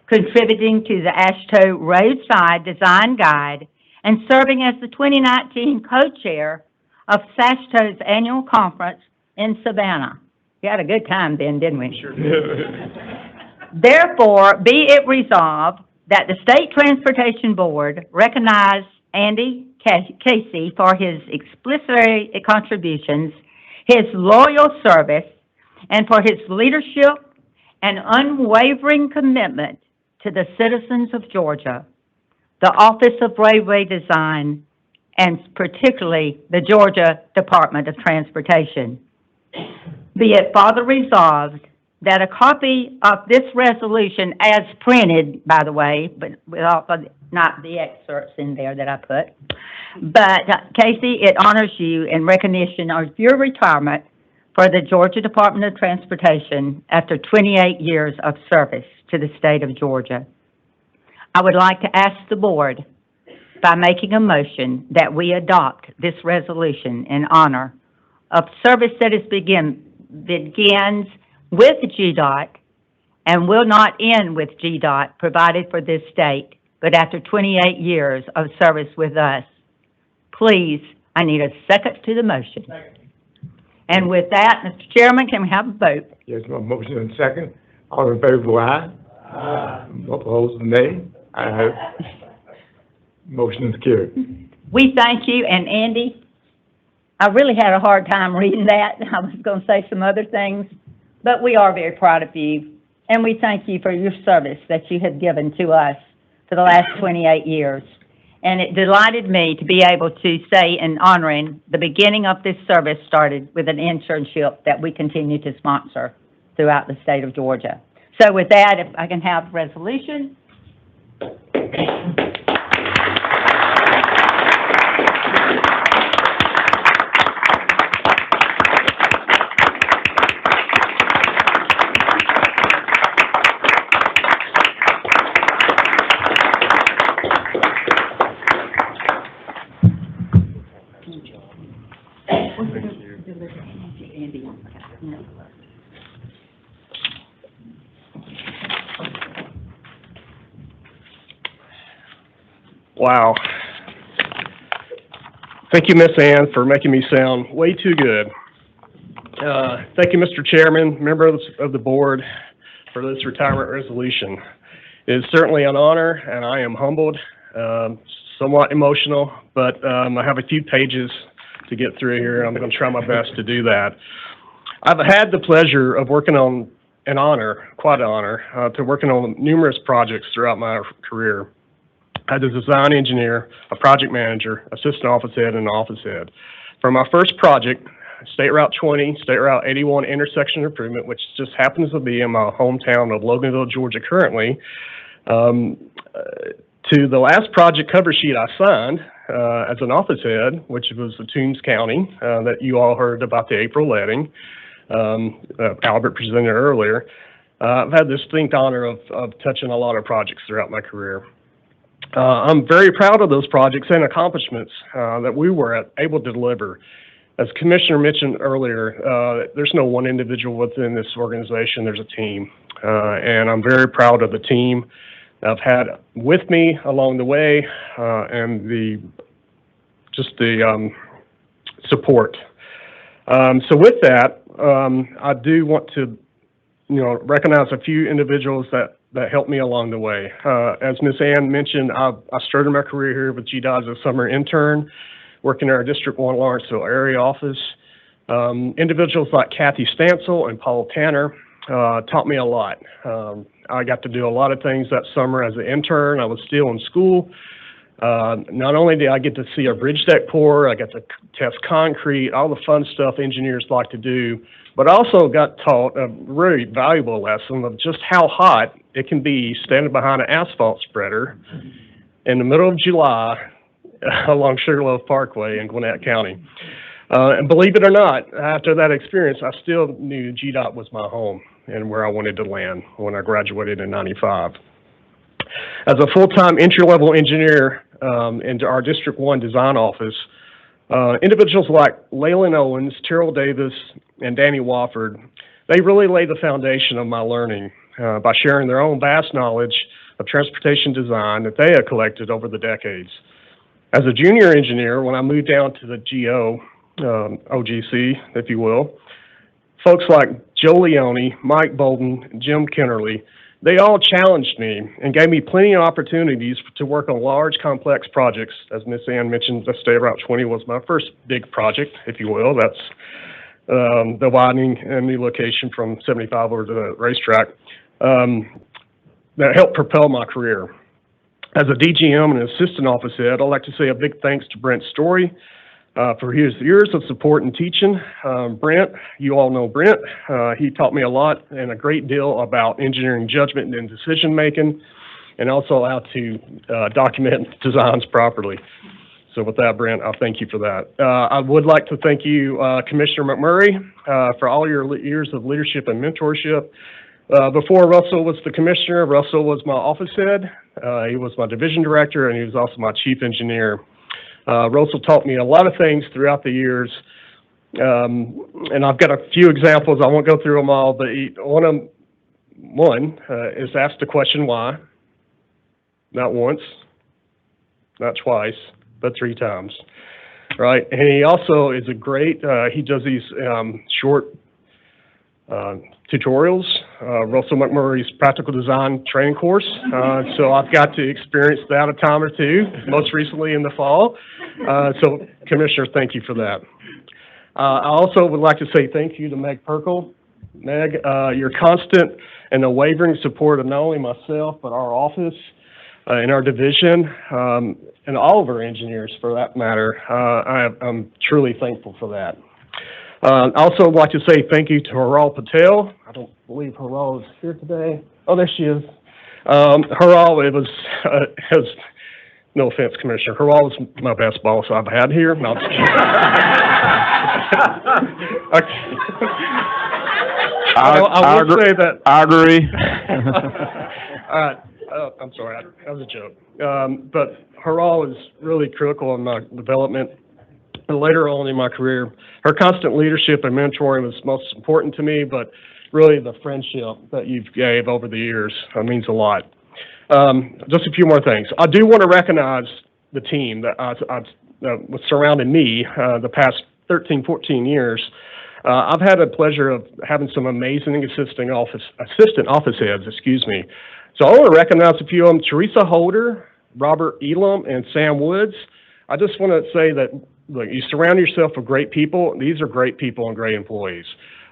contributing to the AASHTO Roadside Design Guide, and serving as the 2019 co-chair of AASHTO's annual conference in Savannah. We had a good time then, didn't we? Sure did. Therefore, be it resolved that the State Transportation Board recognize Andy Casey for his exemplary contributions, his loyal service, and for his leadership and unwavering commitment to the citizens of Georgia, the Office of Railway Design, and particularly the Georgia Department of Transportation. Be it further resolved that a copy of this resolution, as printed, by the way, but without, not the excerpts in there that I put, but Casey, it honors you in recognition of your retirement for the Georgia Department of Transportation after 28 years of service to the state of Georgia. I would like to ask the board by making a motion that we adopt this resolution in honor of service that begins with GDOT and will not end with GDOT provided for this state, but after 28 years of service with us. Please, I need a second to the motion. And with that, Mr. Chairman, can we have a vote? Yes, my motion and second. All in favor, vote aye. Aye. Opposed, nay. I have. Motion is carried. We thank you, and Andy, I really had a hard time reading that. I was going to say some other things, but we are very proud of you, and we thank you for your service that you have given to us for the last 28 years. And it delighted me to be able to say in honoring the beginning of this service started with an internship that we continue to sponsor throughout the state of Georgia. So with that, if I can have resolution. Wow. Thank you, Miss Ann, for making me sound way too good. Thank you, Mr. Chairman, members of the board, for this retirement resolution. It is certainly an honor, and I am humbled, somewhat emotional, but I have a few pages to get through here. I'm going to try my best to do that. I've had the pleasure of working on quite an honor, to working on numerous projects throughout my career. I was a design engineer, a project manager, assistant office head, and an office head. For my first project, State Route 20, State Route 81 intersection improvement, which just happens to be in my hometown of Loganville, Georgia currently, to the last project cover sheet I signed as an office head, which was the Toombs County, that you all heard about the April letting, Albert presented earlier. I've had the distinct honor of touching a lot of projects throughout my career. I'm very proud of those projects and accomplishments that we were able to deliver. As Commissioner mentioned earlier, there's no one individual within this organization, there's a team. And I'm very proud of the team I've had with me along the way and the support. So with that, I do want to recognize a few individuals that helped me along the way. As Ms. Ann mentioned, I started my career here with GDOT as a summer intern, working in our District 1 Lawrenceville area office. Individuals like Kathy Stansel and Paul Tanner taught me a lot. I got to do a lot of things that summer as an intern. I was still in school. Not only did I get to see a bridge deck pour, I got to test concrete, all the fun stuff engineers like to do, but I also got taught a very valuable lesson of just how hot it can be standing behind an asphalt spreader in the middle of July along Sugarloaf Parkway in Gwinnett County. And believe it or not, after that experience, I still knew GDOT was my home and where I wanted to land when I graduated in '95. As a full-time entry-level engineer into our District 1 design office, individuals like Leyland Owens, Terrell Davis, and Danny Wofford, they really laid the foundation of my learning by sharing their own vast knowledge of transportation design that they have collected over the decades. As a junior engineer, when I moved down to the OGC, if you will, folks like Joe Leone, Mike Bolden, Jim Kennerly, they all challenged me and gave me plenty of opportunities to work on large, complex projects. As Ms. Ann mentioned, the State Route 20 was my first big project, if you will. That's the widening and new location from 75 over to the racetrack. That helped propel my career. As a DGM and assistant office head, I'd like to say a big thanks to Brent Story for his years of support and teaching. Brent, you all know Brent. He taught me a lot and a great deal about engineering judgment and decision-making, and also how to document designs properly. So with that, Brent, I'll thank you for that. I would like to thank you, Commissioner McMurray, for all your years of leadership and mentorship. Before Russell was the commissioner, Russell was my office head. He was my division director, and he was also my chief engineer. Russell taught me a lot of things throughout the years, and I've got a few examples. I won't go through them all, but one is ask the question why. Not once, not twice, but 3 times, right? And he also is a great, he does these short tutorials, Russell McMurray's practical design training course. So I've got to experience that a time or two, most recently in the fall. So Commissioner, thank you for that. I also would like to say thank you to Meg Perkle. Meg, your constant and unwavering support of not only myself, but our office and our division, and all of our engineers for that matter. I'm truly thankful for that. I also would like to say thank you to Haral Patel. I don't believe Haral is here today. Oh, there she is. Haral, it was, no offense, Commissioner, Haral was my best boss I've had here. No, I'm just kidding. I would say that. I agree. I'm sorry, that was a joke. But Haral is really critical in my development. And later on in my career, her constant leadership and mentoring was most important to me, but really the friendship that you've gave over the years means a lot. Just a few more things. I do want to recognize the team that was surrounding me the past 13, 14 years. I've had the pleasure of having some amazing assistant office heads, So I want to recognize a few of them: Teresa Holder, Robert Elam, and Sam Woods. I just want to say that, look, you surround yourself with great people. These are great people and great employees.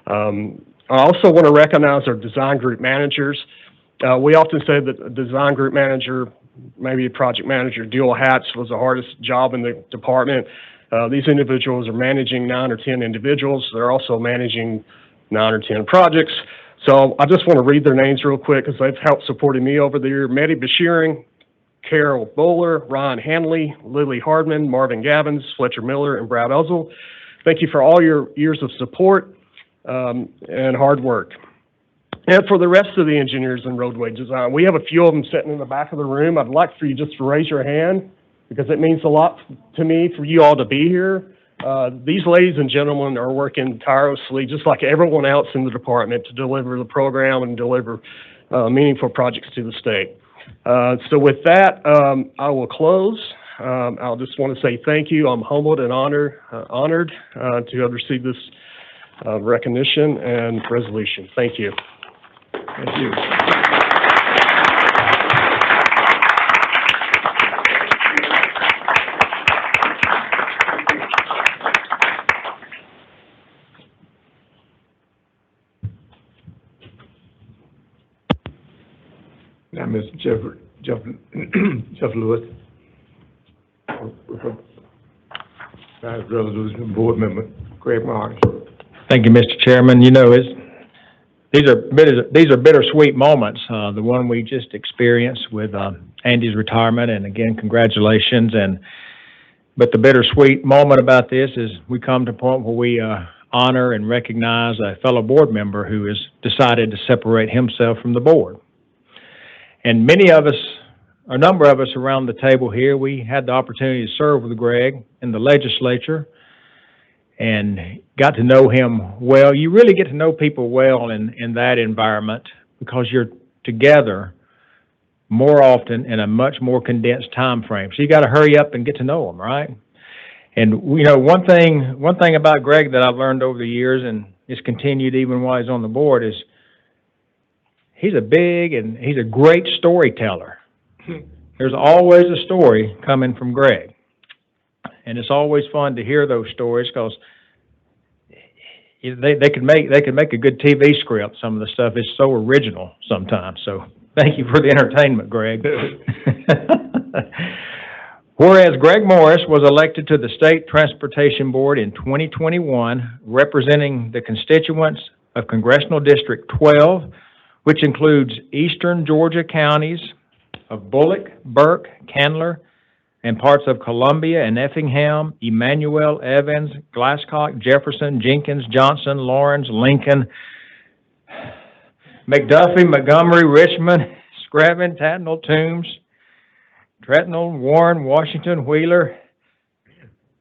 I also want to recognize our design group managers. We often say that a design group manager, maybe a project manager, dual hats, was the hardest job in the department. These individuals are managing 9 or 10 individuals. They're also managing 9 or 10 projects. So I just want to read their names real quick because they've helped supporting me over the year. Mehdi Bashiring, Carol Bowler, Ryan Hanley, Lily Hardman, Marvin Gavins, Fletcher Miller, and Brad Uzzle. Thank you for all your years of support and hard work. And for the rest of the engineers in roadway design, we have a few of them sitting in the back of the room. I'd like for you just to raise your hand because it means a lot to me for you all to be here. These ladies and gentlemen are working tirelessly, just like everyone else in the department, to deliver the program and deliver meaningful projects to the state. So with that, I will close. I'll just want to say thank you. I'm humbled and honored to have received this recognition and resolution. Thank you. Thank you. Now, Mr. Jeff Lewis, Resolution Board Member Craig Martin. Thank you, Mr. Chairman. You know, these are bittersweet moments. The one we just experienced with Andy's retirement, and again, congratulations. But the bittersweet moment about this is we come to a point where we honor and recognize a fellow board member who has decided to separate himself from the board. And many of us, a number of us around the table here, we had the opportunity to serve with Greg in the legislature and got to know him well. You really get to know people well in that environment, because you're together more often in a much more condensed time frame. So you got to hurry up and get to know them, right? And, you know, one thing about Greg that I've learned over the years, and it's continued even while he's on the board, is he's a great storyteller. There's always a story coming from Greg. And it's always fun to hear those stories because they could make a good TV script. Some of the stuff is so original sometimes. So thank you for the entertainment, Greg. Whereas Greg Morris was elected to the State Transportation Board in 2021, representing the constituents of Congressional District 12, which includes eastern Georgia counties of Bullock, Burke, Candler, and parts of Columbia and Effingham, Emmanuel, Evans, Glasscock, Jefferson, Jenkins, Johnson, Lawrence, Lincoln, McDuffie, Montgomery, Richmond, Scranton, Tattnall, Toombs, Trenton, Warren, Washington, Wheeler,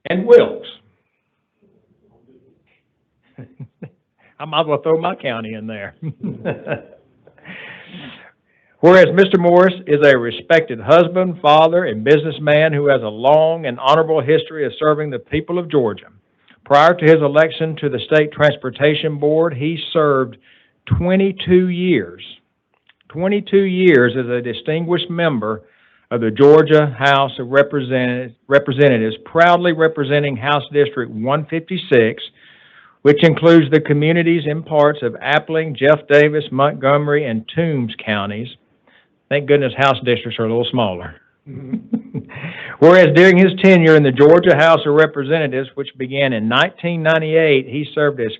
and Wilkes. I might as well throw my county in there. Whereas Mr. Morris is a respected husband, father, and businessman who has a long and honorable history of serving the people of Georgia. Prior to his election to the State Transportation Board, he served 22 years as a distinguished member of the Georgia House of Representatives, proudly representing House District 156, which includes the communities and parts of Appling, Jeff Davis, Montgomery, and Toombs counties. Thank goodness House districts are a little smaller. Whereas during his tenure in the Georgia House of Representatives, which began in 1998, he served as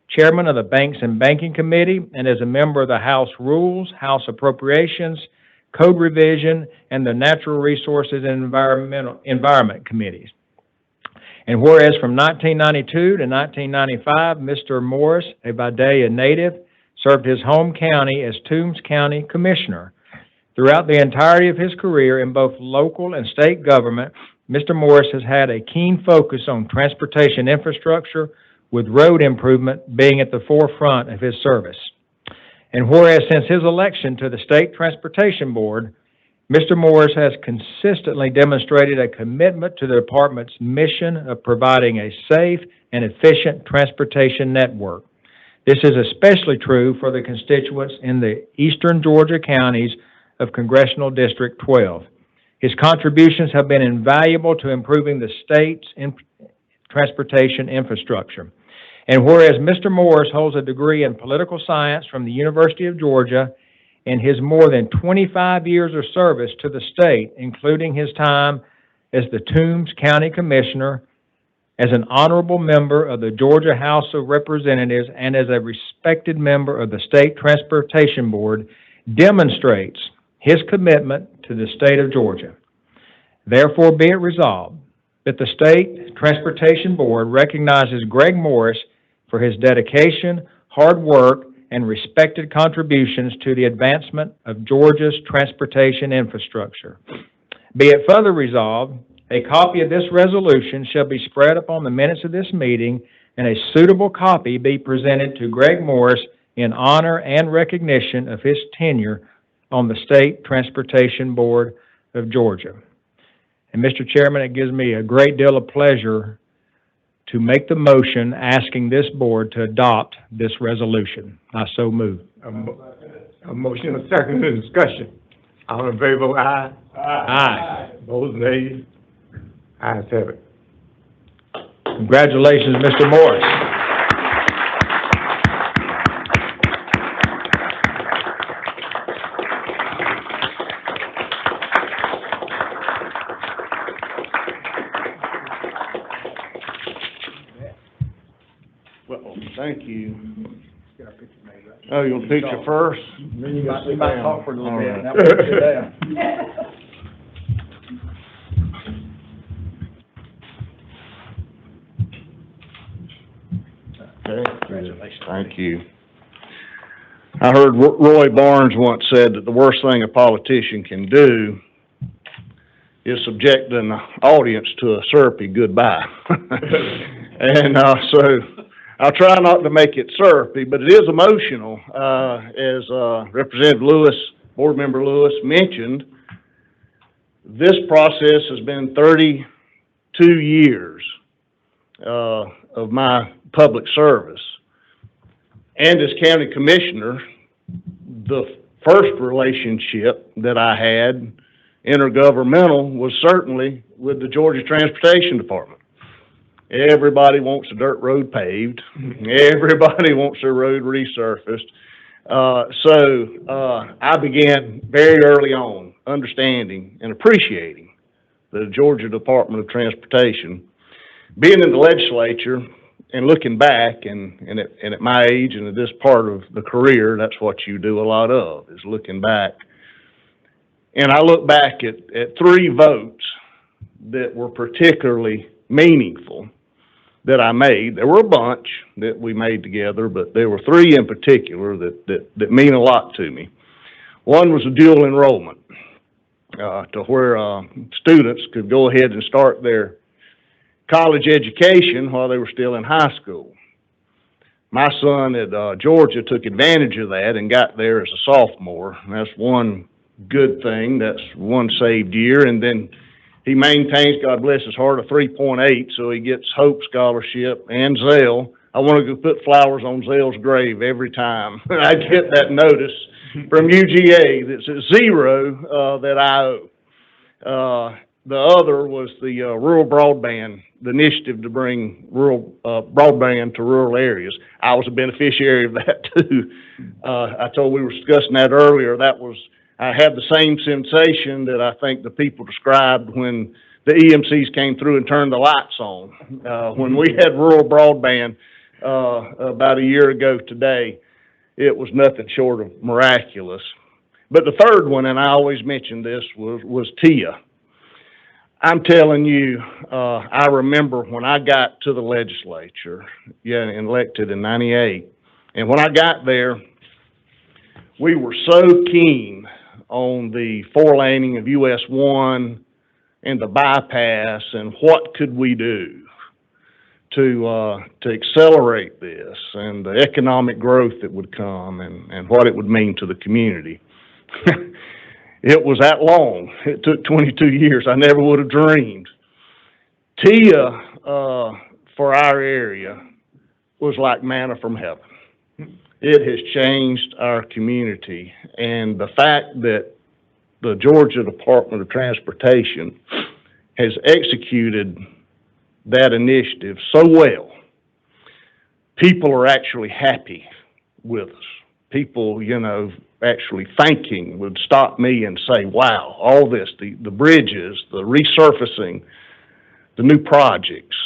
chairman of the Banks and Banking Committee and as a member of the House Rules, House Appropriations, Code Revision, and the Natural Resources and Environment Committees. And whereas from 1992 to 1995, Mr. Morris, a Vidalia native, served his home county as Toombs County Commissioner. Throughout the entirety of his career in both local and state government, Mr. Morris has had a keen focus on transportation infrastructure, with road improvement being at the forefront of his service. And whereas since his election to the State Transportation Board, Mr. Morris has consistently demonstrated a commitment to the department's mission of providing a safe and efficient transportation network. This is especially true for the constituents in the eastern Georgia counties of Congressional District 12. His contributions have been invaluable to improving the state's transportation infrastructure. And whereas Mr. Morris holds a degree in political science from the University of Georgia, and his more than 25 years of service to the state, including his time as the Toombs County Commissioner, as an honorable member of the Georgia House of Representatives, and as a respected member of the State Transportation Board, demonstrates his commitment to the state of Georgia. Therefore, be it resolved that the State Transportation Board recognizes Greg Morris for his dedication, hard work, and respected contributions to the advancement of Georgia's transportation infrastructure. Be it further resolved, a copy of this resolution shall be spread upon the minutes of this meeting, and a suitable copy be presented to Greg Morris in honor and recognition of his tenure on the State Transportation Board of Georgia. And Mr. Chairman, it gives me a great deal of pleasure to make the motion asking this board to adopt this resolution. I so move. A motion, a second, and discussion. All in favor, vote aye. Aye. Opposed, nay. Ayes have it. Congratulations, Mr. Morris. Well, thank you. Oh, you want a picture first? Then you might talk for a little bit. Now All right. we'll sit down. Okay. Thank you. I heard Roy Barnes once said that the worst thing a politician can do is subject an audience to a syrupy goodbye. And so I'll try not to make it syrupy, but it is emotional. As Representative Lewis, Board Member Lewis mentioned, this process has been 32 years of my public service. And as county commissioner, the first relationship that I had, intergovernmental, was certainly with the Georgia Transportation Department. Everybody wants a dirt road paved. Everybody wants their road resurfaced. So I began very early on understanding and appreciating the Georgia Department of Transportation. Being in the legislature and looking back, and at my age and at this part of the career, that's what you do a lot of, is looking back. And I look back at 3 votes that were particularly meaningful that I made. There were a bunch that we made together, but there were 3 in particular that mean a lot to me. One was a dual enrollment, to where students could go ahead and start their college education while they were still in high school. My son at Georgia took advantage of that and got there as a sophomore. That's one good thing. That's one saved year. And then he maintains, God bless his heart, a 3.8, so he gets Hope Scholarship and Zell. I want to go put flowers on Zell's grave every time I get that notice from UGA that's at 0 that I owe. The other was the rural broadband, the initiative to bring rural broadband to rural areas. I was a beneficiary of that too. We were discussing that earlier. I had the same sensation that I think the people described when the EMCs came through and turned the lights on. When we had rural broadband about a year ago today, it was nothing short of miraculous. But the third one, and I always mention this, was TIA. I'm telling you, I remember when I got to the legislature, and elected in '98, and when I got there, we were so keen on the 4-laning of US 1 and the bypass, and what could we do to accelerate this, and the economic growth that would come, and what it would mean to the community. It was that long. It took 22 years. I never would have dreamed. TIA, for our area, was like manna from heaven. It has changed our community, and the fact that the Georgia Department of Transportation has executed that initiative so well, people are actually happy with us. People, actually thinking would stop me and say, wow, all this, the bridges, the resurfacing, the new projects,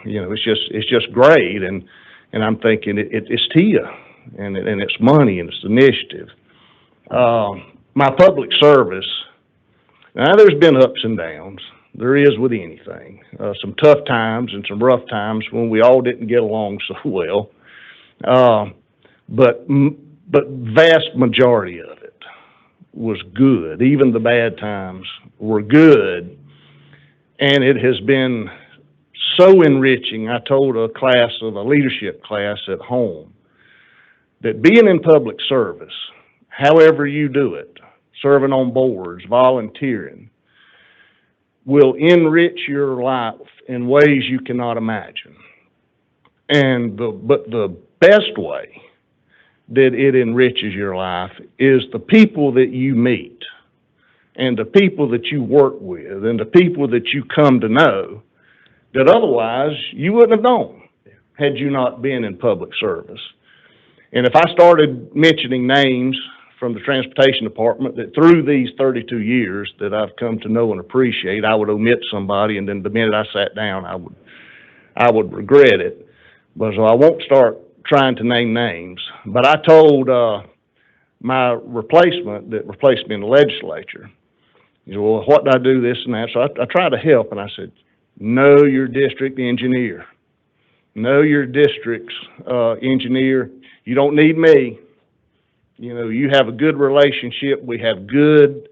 it's just great. And I'm thinking it's TIA, and it's money, and it's initiative. My public service, now there's been ups and downs. There is with anything. Some tough times and some rough times when we all didn't get along so well. But vast majority of it was good. Even the bad times were good. And it has been so enriching. I told a leadership class at home, that being in public service, however you do it, serving on boards, volunteering, will enrich your life in ways you cannot imagine. But the best way that it enriches your life is the people that you meet, and the people that you work with, and the people that you come to know that otherwise you wouldn't have known had you not been in public service. And if I started mentioning names from the Transportation Department that through these 32 years that I've come to know and appreciate, I would omit somebody, and then the minute I sat down, I would regret it. But so I won't start trying to name names. But I told my replacement that replaced me in the legislature, he said, well, what do I do, this and that? So I tried to help, and I said, know your district engineer. Know your district's engineer. You don't need me. You have a good relationship. We have good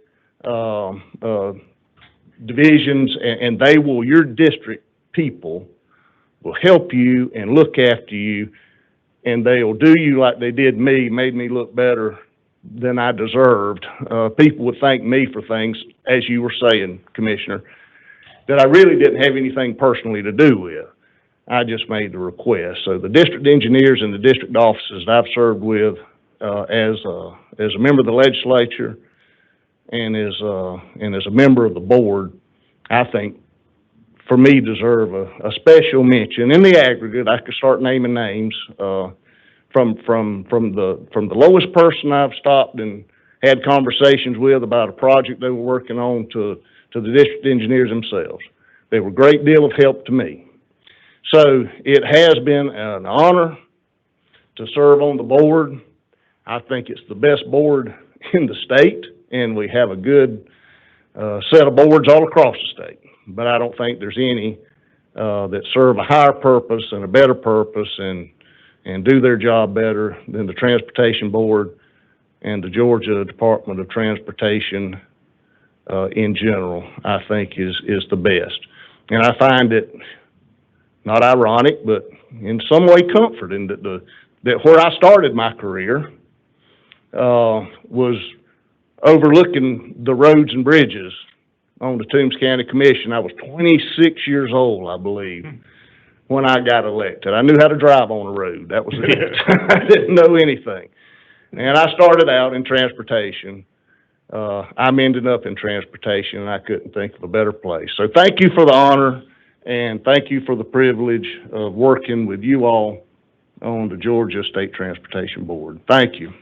divisions, and your district people will help you and look after you, and they'll do you like they did me, made me look better than I deserved. People would thank me for things, as you were saying, Commissioner, that I really didn't have anything personally to do with. I just made the request. So the district engineers and the district offices that I've served with, as a member of the legislature and as a member of the board, I think for me deserve a special mention. In the aggregate, I could start naming names, from the lowest person I've stopped and had conversations with about a project they were working on to the district engineers themselves. They were a great deal of help to me. So it has been an honor to serve on the board. I think it's the best board in the state, and we have a good set of boards all across the state. But I don't think there's any that serve a higher purpose and a better purpose and do their job better than the Transportation Board and the Georgia Department of Transportation in general, I think is the best. And I find it not ironic, but in some way comforting that where I started my career was overlooking the roads and bridges on the Toombs County Commission. I was 26 years old, I believe, when I got elected. I knew how to drive on a road. That was it. I didn't know anything. And I started out in transportation. I'm ending up in transportation, and I couldn't think of a better place. So thank you for the honor, and thank you for the privilege of working with you all on the Georgia State Transportation Board. Thank you.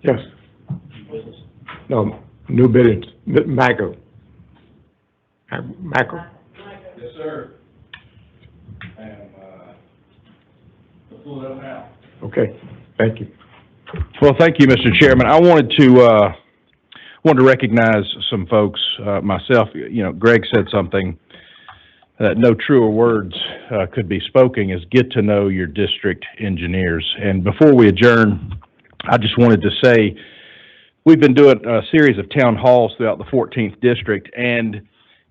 Yes. No, new business, Michael. Michael? Yes, sir. I am, pull it up now. Okay, thank you. Well, thank you, Mr. Chairman. I wanted to recognize some folks, myself. You know, Greg said something that no truer words could be spoken, is get to know your district engineers. And before we adjourn, I just wanted to say we've been doing a series of town halls throughout the 14th district, and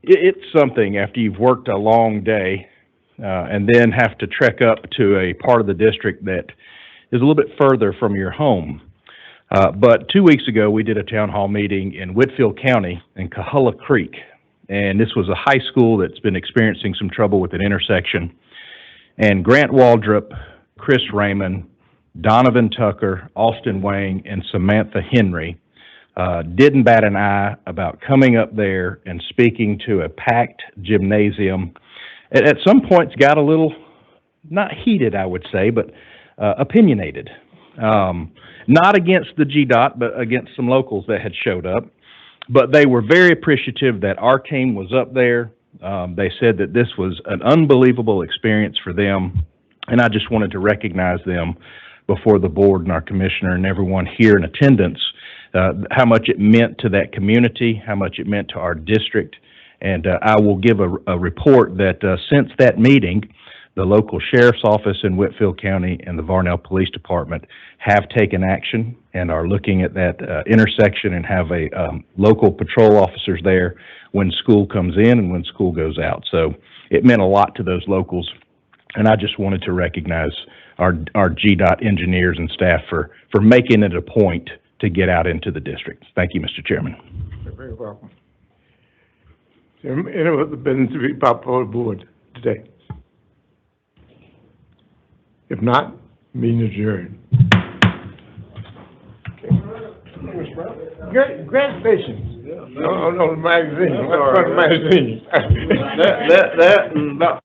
it's something after you've worked a long day and then have to trek up to a part of the district that is a little bit further from your home. But 2 weeks ago, we did a town hall meeting in Whitfield County in Coahulla Creek, and this was a high school that's been experiencing some trouble with an intersection. And Grant Waldrop, Chris Raymond, Donovan Tucker, Austin Wang, and Samantha Henry didn't bat an eye about coming up there and speaking to a packed gymnasium. At some points got a little, not heated, I would say, but opinionated. Not against the GDOT, but against some locals that had showed up. But they were very appreciative that our team was up there. They said that this was an unbelievable experience for them, and I just wanted to recognize them before the board and our commissioner and everyone here in attendance, how much it meant to that community, how much it meant to our district. And I will give a report that since that meeting, the local sheriff's office in Whitfield County and the Varnell Police Department have taken action and are looking at that intersection and have a local patrol officers there when school comes in and when school goes out. So it meant a lot to those locals, and I just wanted to recognize our GDOT engineers and staff for making it a point to get out into the district. Thank you, Mr. Chairman. You're very welcome. Any other business to be brought before the board today? If not, meeting adjourned. Congratulations. No, the magazine. What's the magazine? That and about